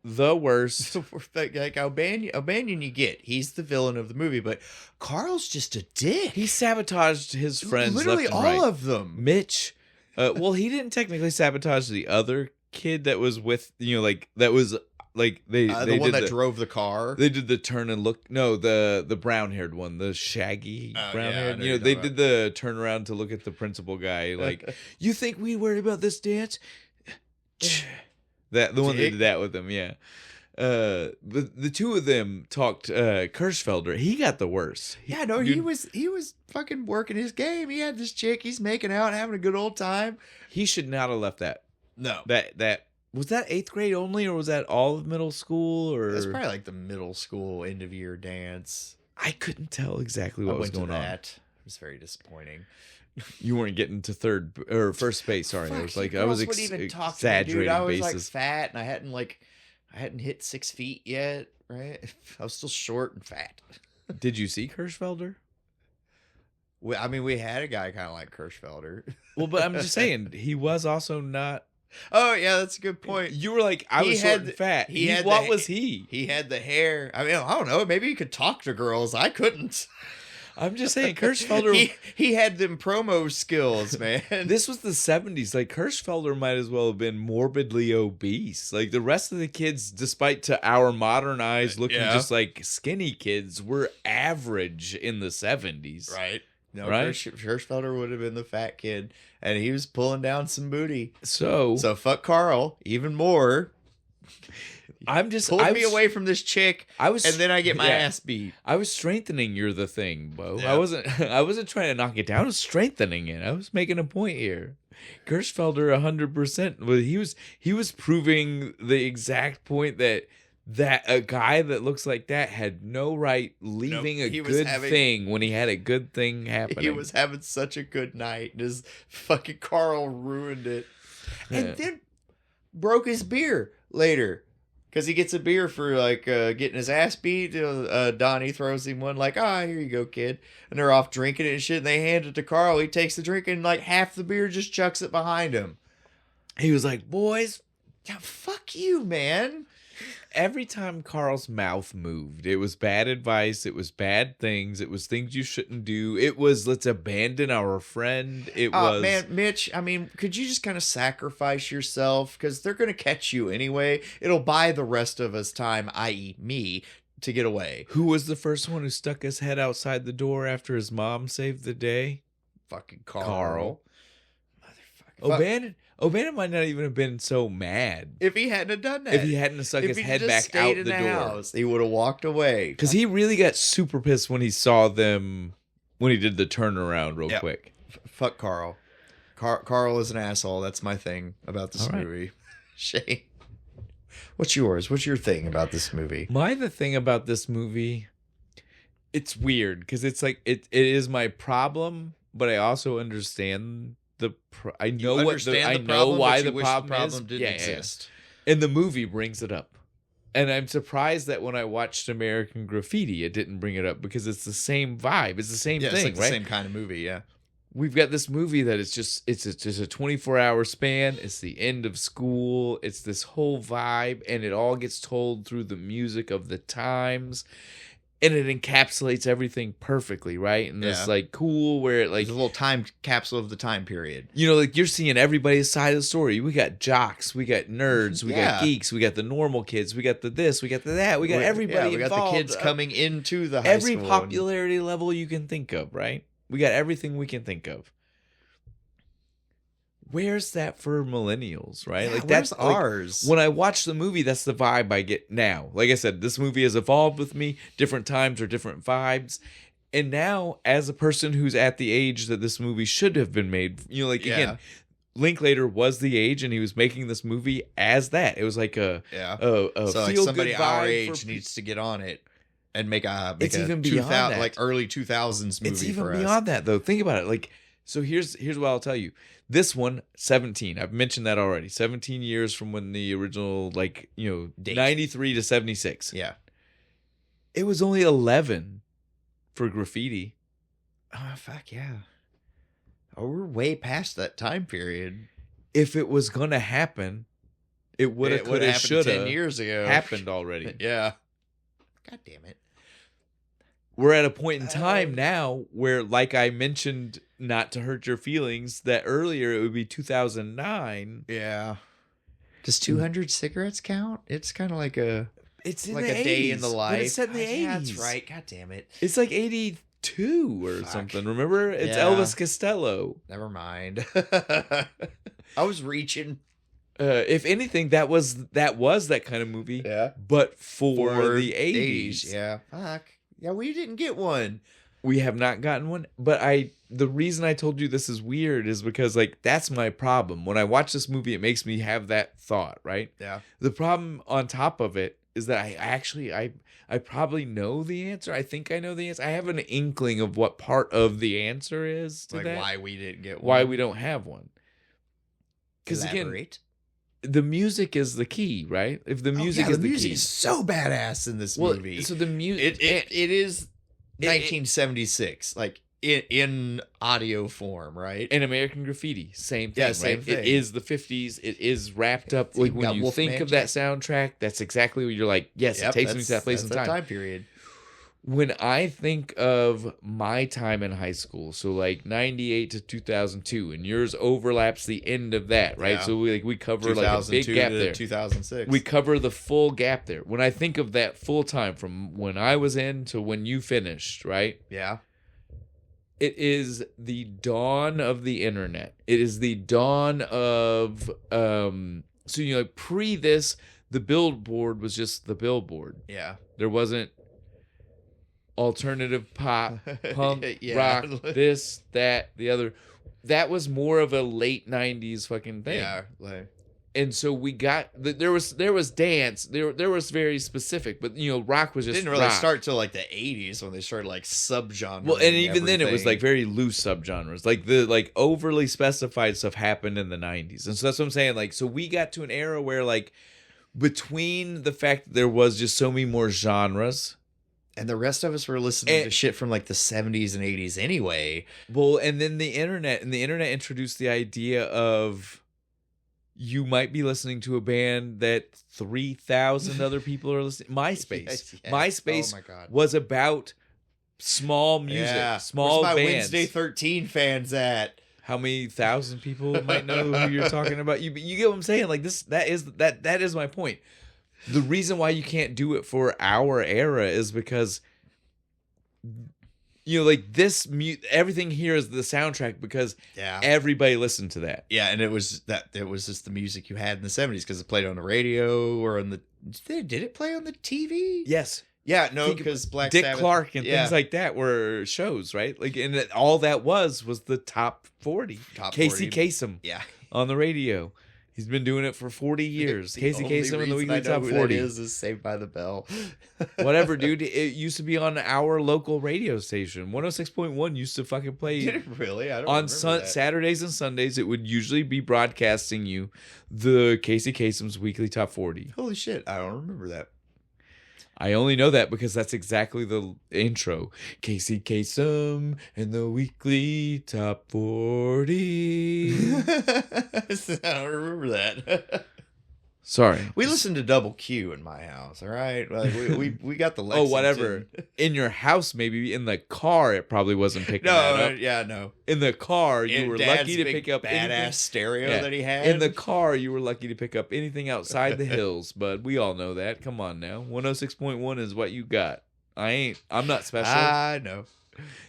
the worst. Like O'Banion you get. He's the villain of the movie, but Carl's just a dick. He sabotaged his friends literally left and all right. of them. Mitch. Well, he didn't technically sabotage the other kid that was with, that was like they the one that drove the car. They did the turn and look. No, the brown haired one, the shaggy brown haired. They did the turn around to look at the principal guy. Like, you think we worry about this dance? The one that did that with him, yeah. the two of them talked. Kirschfelder, he got the worst. Yeah, no, Dude, he was fucking working his game. He had this chick. He's making out, having a good old time. he should not have left that. No, That was that 8th grade only, or was that all of middle school? Or that's probably like the middle school end of year dance. I couldn't tell exactly what I was went to going on. that. It was very disappointing. You weren't getting to third or first base. Sorry, I was like I was exaggerating I was bases. like fat, and I hadn't hit 6 feet yet. Right, I was still short and fat. Did you see Kirschfelder? I mean, we had a guy kind of like Kirschfelder. Well, but I'm just saying he was also not. Oh yeah, that's a good point. You were like I He was had short and the- fat. he had What the- was he? He had the hair. I mean, I don't know. Maybe he could talk to girls. I couldn't. I'm just saying Kirschfelder. he had them promo skills, man. This was the 70s. Like Kirschfelder might as well have been morbidly obese. Like the rest of the kids, despite to our modern eyes looking Yeah. just like skinny kids, were average in the 70s. Right. No, Right? Hirschfelder would have been the fat kid, and he was pulling down some booty. So fuck Carl even more. I'm just Pulled me away from this chick, and then I get my ass beat. I was strengthening you're the thing, Bo. Yeah. I wasn't trying to knock it down. I was strengthening it. I was making a point here. Kirschfelder 100%. Well, he was proving the exact point that a guy that looks like that had no right leaving a good thing when he had a good thing happening. He was having such a good night, and his fucking Carl ruined it. And then broke his beer later. Because he gets a beer for, like, getting his ass beat. Donnie throws him one, like, here you go, kid. And they're off drinking it and shit, and they hand it to Carl. He takes the drink, and, like, half the beer just chucks it behind him. He was like, boys. Yeah, fuck you, man. Every time Carl's mouth moved, it was bad advice. It was bad things. It was things you shouldn't do. It was, let's abandon our friend. It was... Man, Mitch, I mean, could you just kind of sacrifice yourself? Because they're going to catch you anyway. It'll buy the rest of us time, i.e. me, to get away. Who was the first one who stuck his head outside the door after his mom saved the day? Fucking Carl. Motherfucker. O'Bannon might not even have been so mad if he hadn't have done that. If he hadn't stuck his head back out the door. House, he would have walked away. Because he really got super pissed when he saw them, when he did the turnaround real quick. Fuck Carl. Carl is an asshole. That's my thing about this movie. Shane, what's yours? What's your thing about this movie? The thing about this movie, it's weird because it's like it is my problem, but I also understand I know why the problem didn't exist. And the movie brings it up. And I'm surprised that when I watched American Graffiti, it didn't bring it up because it's the same vibe. It's the same thing, it's right? The same kind of movie, yeah. We've got this movie that is just a 24-hour span. It's the end of school. It's this whole vibe, and it all gets told through the music of the times. And it encapsulates everything perfectly, right? And this like cool where it like it's a little time capsule of the time period. You know, like you're seeing everybody's side of the story. We got jocks, we got nerds, we got geeks, we got the normal kids, we got the this, we got the that, we got everybody involved. We got the kids coming into the high every school. Popularity level you can think of, right? We got everything we can think of. Where's that for millennials, right? Yeah, like that's ours. When I watch the movie, that's the vibe I get now. Like I said, this movie has evolved with me. Different times are different vibes. And now, as a person who's at the age that this movie should have been made, you know, like again, Linklater was the age, and he was making this movie as that. It was like a so like somebody our age needs to get on it and make it's even beyond that. Like early 2000s movie. It's even for beyond us. that, though. Think about it. Like, so here's what I'll tell you. This one, 17. I've mentioned that already. 17 years from when the original, like, you know, date. 93 to 76. Yeah. It was only 11 for Graffiti. Oh, fuck yeah. Oh, we're way past that time period. If it was going to happen, it would have, could have, should have 10 years ago. happened already. Yeah. God damn it. We're at a point in time now where, like I mentioned, not to hurt your feelings, that earlier it would be 2009. Yeah. Does 200 cigarettes count? It's kind of like a like a day in the life. But it's set in the 80s. Yeah, that's right. God damn it. It's like 82 or something. Remember? It's Elvis Costello. Never mind. I was reaching. If anything, that was that kind of movie. Yeah. But for the 80s. Yeah. Fuck. Yeah, we didn't get one. We have not gotten one. But the reason I told you this is weird is because, like, that's my problem. When I watch this movie, it makes me have that thought, right? Yeah. The problem on top of it is that I probably know the answer. I think I know the answer. I have an inkling of what part of the answer is to Like that. why we didn't get one. Why we don't have one. Because again, the music is the key, right? If the music is the music key, is so badass in this movie. So the music, it is 1976, like in audio form, right? and American Graffiti, same thing, Yeah, right? same thing. It is the 50s. It is wrapped up. You Like when got you Wolfman think of that soundtrack, that's exactly what you're like. Yes, it takes me to that place in that's time. that time period. When I think of my time in high school, so like 98 to 2002, and yours overlaps the end of that, right? Yeah. So we cover like a big 2002 gap to there. 2006. We cover the full gap there. When I think of that full time from when I was in to when you finished, right? Yeah. It is the dawn of the internet. It is the dawn of so you know, like pre this, the billboard was just the billboard. Yeah. There wasn't alternative pop, punk, Yeah. rock, this, that, the other. That was more of a late 90s fucking thing. Yeah. Like, And so we got there was dance, there was very specific, but you know, rock was it just didn't really rock. start till like the 80s when they started like subgenre. Well, and even then it was like very loose subgenres. Like the like overly specified stuff happened in the 90s. And so that's what I'm saying. Like, so we got to an era where like between the fact that there was just so many more genres. And the rest of us were listening to shit from like the 70s and 80s anyway. Well, and then the internet introduced the idea of you might be listening to a band that 3,000 other people are listening. MySpace. Yes. MySpace Oh my God. was about small music, small Where's my bands. Wednesday 13 fans at? How many thousand people might know who you're talking about? You get what I'm saying? Like this, that is my point. The reason why you can't do it for our era is because, you know, like this everything here is the soundtrack because everybody listened to that. Yeah, and it was just the music you had in the 70s because it played on the radio or on the. Did it play on the TV? Yes. Yeah, no, because Black Dick Sabbath, Clark and things like that were shows, right? Like, and all that was the top 40. Casey 40. Kasem, Yeah, on the radio. He's been doing it for 40 years. Casey Kasem in the weekly top 40. Is Saved by the Bell. Whatever, dude. It used to be on our local radio station. 106.1 used to fucking play. Did it really? I don't on remember that. Saturdays and Sundays. It would usually be broadcasting you the Casey Kasem's weekly top 40. Holy shit! I don't remember that. I only know that because that's exactly the intro. Casey Kasem and the weekly top 40. I don't remember that. Sorry. We listened to Double Q in my house, all right? Like we got the Lexington. Oh, whatever. In your house, maybe. In the car, it probably wasn't picking that up. Yeah, no. In the car, you were Dad's lucky to big pick up badass anything. stereo that he had. In the car, you were lucky to pick up anything outside the hills, but we all know that. Come on now. 106.1 is what you got. I'm not special. I know.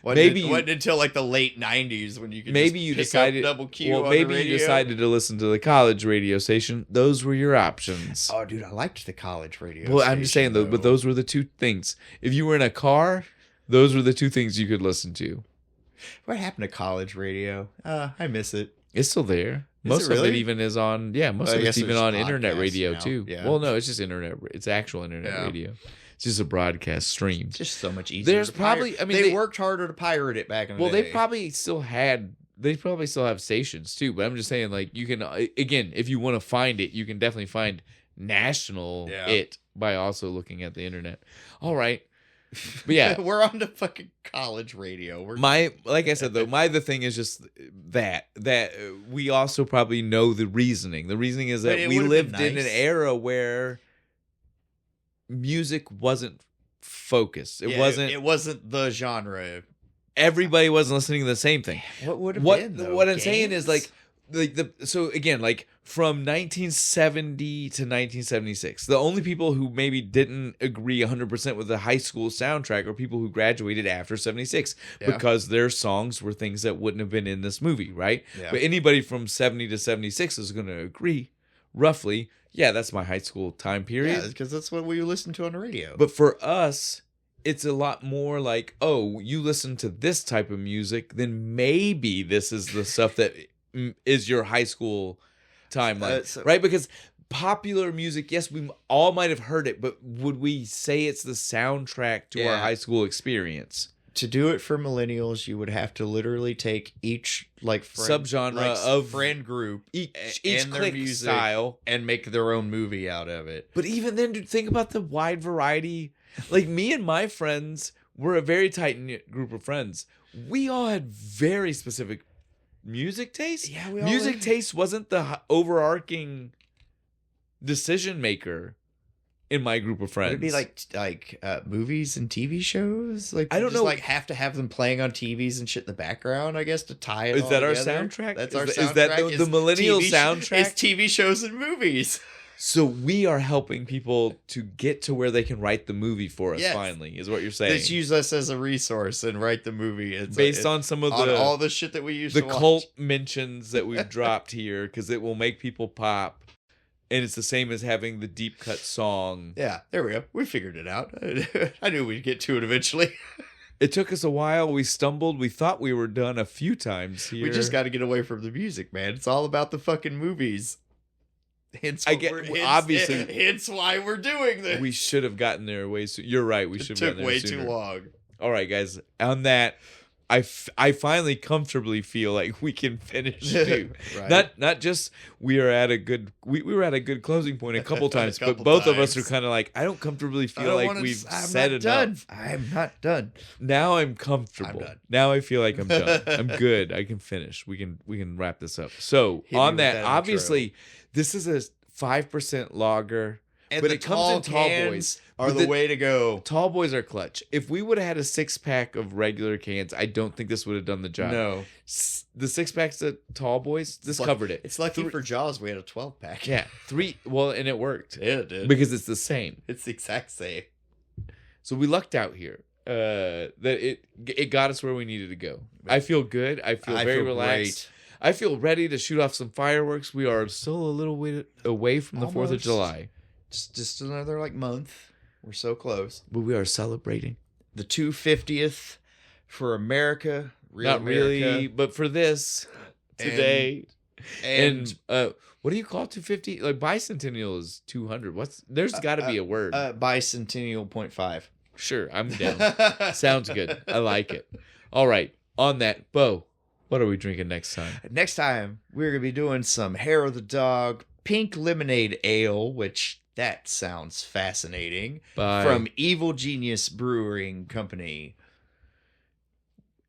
Wasn't until like the late 90s when you could maybe just you pick decided up Double Q well, on maybe the radio. you decided to listen to the college radio station. Those were your options. Oh, dude, I liked the college radio Well, I'm just saying, though, but those were the two things. If you were in a car, those were the two things you could listen to. What happened to college radio? I miss it. It's still there. Most really? of it even is on, most of it's even on internet radio, now. too. Yeah. Well, no, it's just internet. It's actual internet radio. It's just a broadcast stream. It's just so much easier. There's probably, they worked harder to pirate it back in the day. They probably still have stations, too. But I'm just saying, like, you can, again, if you want to find it, you can definitely find national it by also looking at the internet. All right. But yeah, we're on to fucking college radio. Like I said though, the thing is just that we also probably know the reasoning. The reasoning is that we lived in an era where music wasn't focused. It wasn't the genre. Everybody wasn't listening to the same thing. What would have been though? What I'm saying is like so again, like from 1970 to 1976, the only people who maybe didn't agree 100% with the high school soundtrack are people who graduated after 76 because their songs were things that wouldn't have been in this movie, right? Yeah. But anybody from 70 to 76 is going to agree, roughly, yeah, that's my high school time period. Yeah, because that's what we listened to on the radio. But for us, it's a lot more like, oh, you listen to this type of music, then maybe this is the stuff that is your high school timeline, right? Because popular music, yes, we all might have heard it, but would we say it's the soundtrack to our high school experience? To do it for millennials, you would have to literally take each subgenre of friend group, each and their clique music style, and make their own movie out of it. But even then, dude, think about the wide variety. Like me and my friends were a very tight knit group of friends. We all had very specific music tastes. Yeah, music taste wasn't the overarching decision maker in my group of friends. Would it be like movies and TV shows? Like, I don't know. Like have to have them playing on TVs and shit in the background, I guess, to tie it. Is all that our together? soundtrack? That's our soundtrack. Is that the millennial soundtrack? It's TV shows and movies. So we are helping people to get to where they can write the movie for us. Finally, is what you're saying. Let's use us as a resource and write the movie. It's based on some of all the shit that we used to watch. The cult mentions that we've dropped here, because it will make people pop. And it's the same as having the deep cut song. Yeah, there we go. We figured it out. I knew we'd get to it eventually. It took us a while. We stumbled. We thought we were done a few times here. We just got to get away from the music, man. It's all about the fucking movies. Hence why we're doing this. We should have gotten there way sooner. You're right. We should have gotten there sooner. It took way too long. All right, guys. On that, I finally comfortably feel like we can finish too. Right. Not just we were at a good closing point a couple times, but both of us are kind of like, I don't comfortably feel like we've said enough. I'm not done. Now I'm comfortable. I'm done. Now I feel like I'm done. I'm good. I can finish. We can wrap this up. So on that obviously, this is a 5% lager. And but it comes in tall boys. Are the way to go. Tall boys are clutch. If we would have had a 6-pack of regular cans, I don't think this would have done the job. No. The 6-packs of tall boys, covered it. It's lucky for Jaws we had a 12-pack. Yeah. 3. Well, and it worked. Yeah, it did. Because it's the same. It's the exact same. So we lucked out here. That it got us where we needed to go. I feel good. I feel very relaxed. Great. I feel ready to shoot off some fireworks. We are still a little way away from the 4th of July. Just another month. We're so close. But we are celebrating the 250th for America. Not really, but for this today. And what do you call 250? Like bicentennial is 200. There's got to be a word. Bicentennial 0.5. Sure, I'm down. Sounds good. I like it. All right. On that, Bo, what are we drinking next time? Next time, we're going to be doing some Hair of the Dog Pink Lemonade Ale, which that sounds fascinating. From Evil Genius Brewing Company.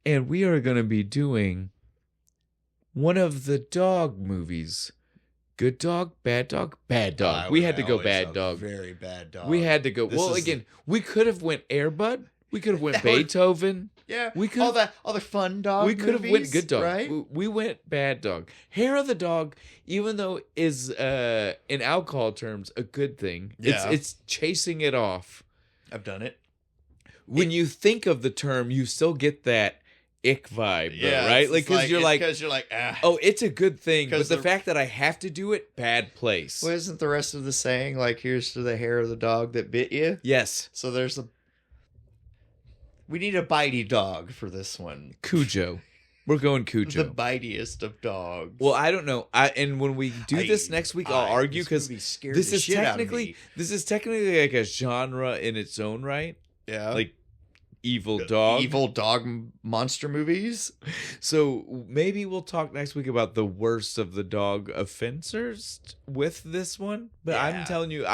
And we are going to be doing one of the dog movies. Good dog, bad dog, bad dog. We had to go bad dog. Very bad dog. We had to go. We could have went Air Bud. We could have went Beethoven. Yeah, we could all the fun dog. We could have went good dog. Right? We went bad dog. Hair of the Dog, even though is in alcohol terms a good thing. Yeah. It's chasing it off. I've done it. When you think of the term, you still get that ick vibe, though, right? Because you're like, oh, it's a good thing, but the fact that I have to do it, bad place. Well, isn't the rest of the saying here's to the hair of the dog that bit you? Yes. So we need a bitey dog for this one. Cujo. We're going Cujo. The bitiest of dogs. Well, I don't know. And when we do this next week, I'll argue because this is technically like a genre in its own right. Yeah. Like evil dog monster movies. So maybe we'll talk next week about the worst of the dog offenders with this one. But I'm telling you,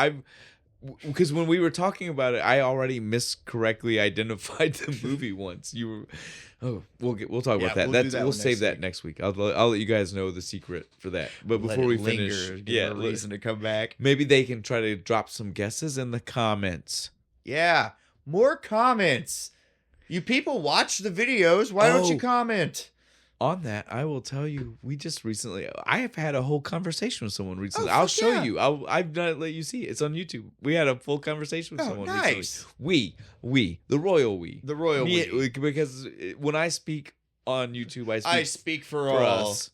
because when we were talking about it, I already miscorrectly identified the movie once. We'll talk about that. We'll save that next week. I'll let you guys know the secret for that. But before we finish, a reason to come back. Maybe they can try to drop some guesses in the comments. Yeah, more comments. You people watch the videos. Why don't you comment? On that, I will tell you, I have had a whole conversation with someone recently. I'll show you. I've not let you see it. It's on YouTube. We had a full conversation with someone recently. The royal we. The royal we. Because when I speak on YouTube, I speak for all. Us.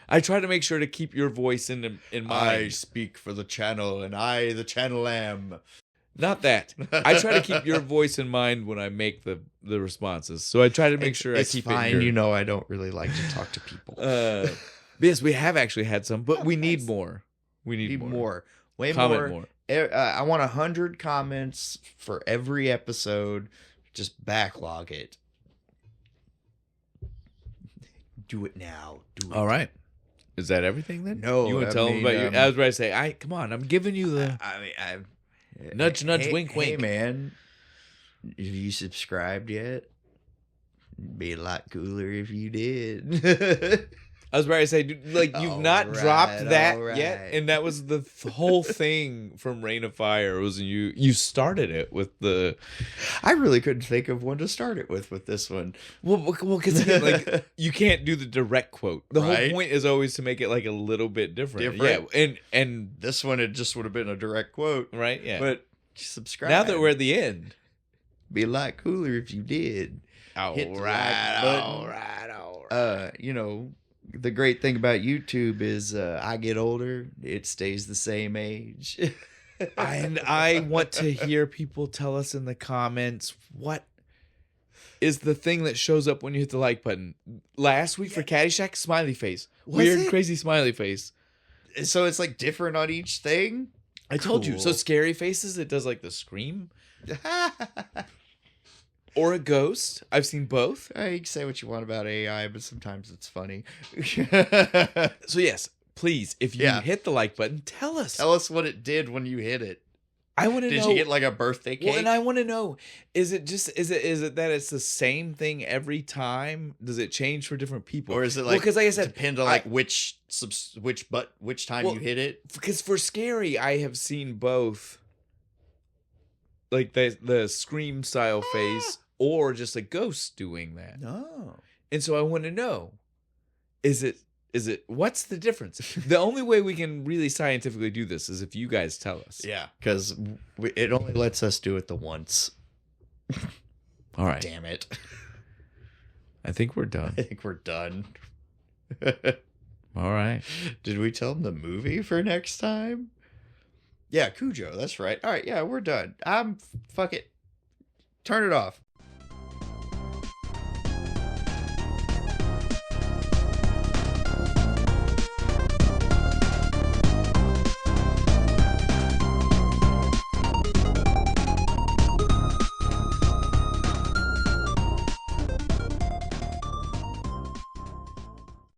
I try to make sure to keep your voice in mind. I speak for the channel, and I, the channel, am. Not that. I try to keep your voice in mind when I make the responses. So I try to make sure I keep fine. it in your... You know, I don't really like to talk to people. Yes, we have actually had some, but we need more. We need more. Way Comment more. I want 100 comments for every episode. Just backlog it. Do it now. Do it. All right. Is that everything then? No. You want to tell them about your... I was ready to say, come on, I'm giving you the... Nudge, nudge, wink, wink. Hey, man. Have you subscribed yet? It'd be a lot cooler if you did. I was ready to say, dude, like, you've not dropped that yet, and that was the whole thing from Reign of Fire. Was you started it with the... I really couldn't think of one to start it with this one. Well, because like you can't do the direct quote. The whole point is always to make it like a little bit different. Yeah, and this one, it just would have been a direct quote, right? Yeah, but subscribe. Now that we're at the end, be a lot cooler if you did. All right. You know, the great thing about YouTube is I get older, it stays the same age. And I want to hear people tell us in the comments what is the thing that shows up when you hit the like button. Last week for Caddyshack, smiley face. Weird, crazy smiley face. So it's like different on each thing? I told you. So scary faces, it does like the scream. Or a ghost. I've seen both. You can say what you want about AI, but sometimes it's funny. So yes, please, if you hit the like button, tell us. Tell us what it did when you hit it. I want to know. Did you get like a birthday cake? Well, and I want to know, is it that it's the same thing every time? Does it change for different people? Or is it like, because like I said, depend on like which time you hit it? Because for scary, I have seen both. Like the scream style face, or just a ghost doing that. No. And so I want to know, is it what's the difference? The only way we can really scientifically do this is if you guys tell us. Yeah, because it only lets us do it the once. All right. Damn it. I think we're done. I think we're done. All right. Did we tell them the movie for next time? Yeah, Cujo. That's right. All right. Yeah, we're done. Fuck it. Turn it off.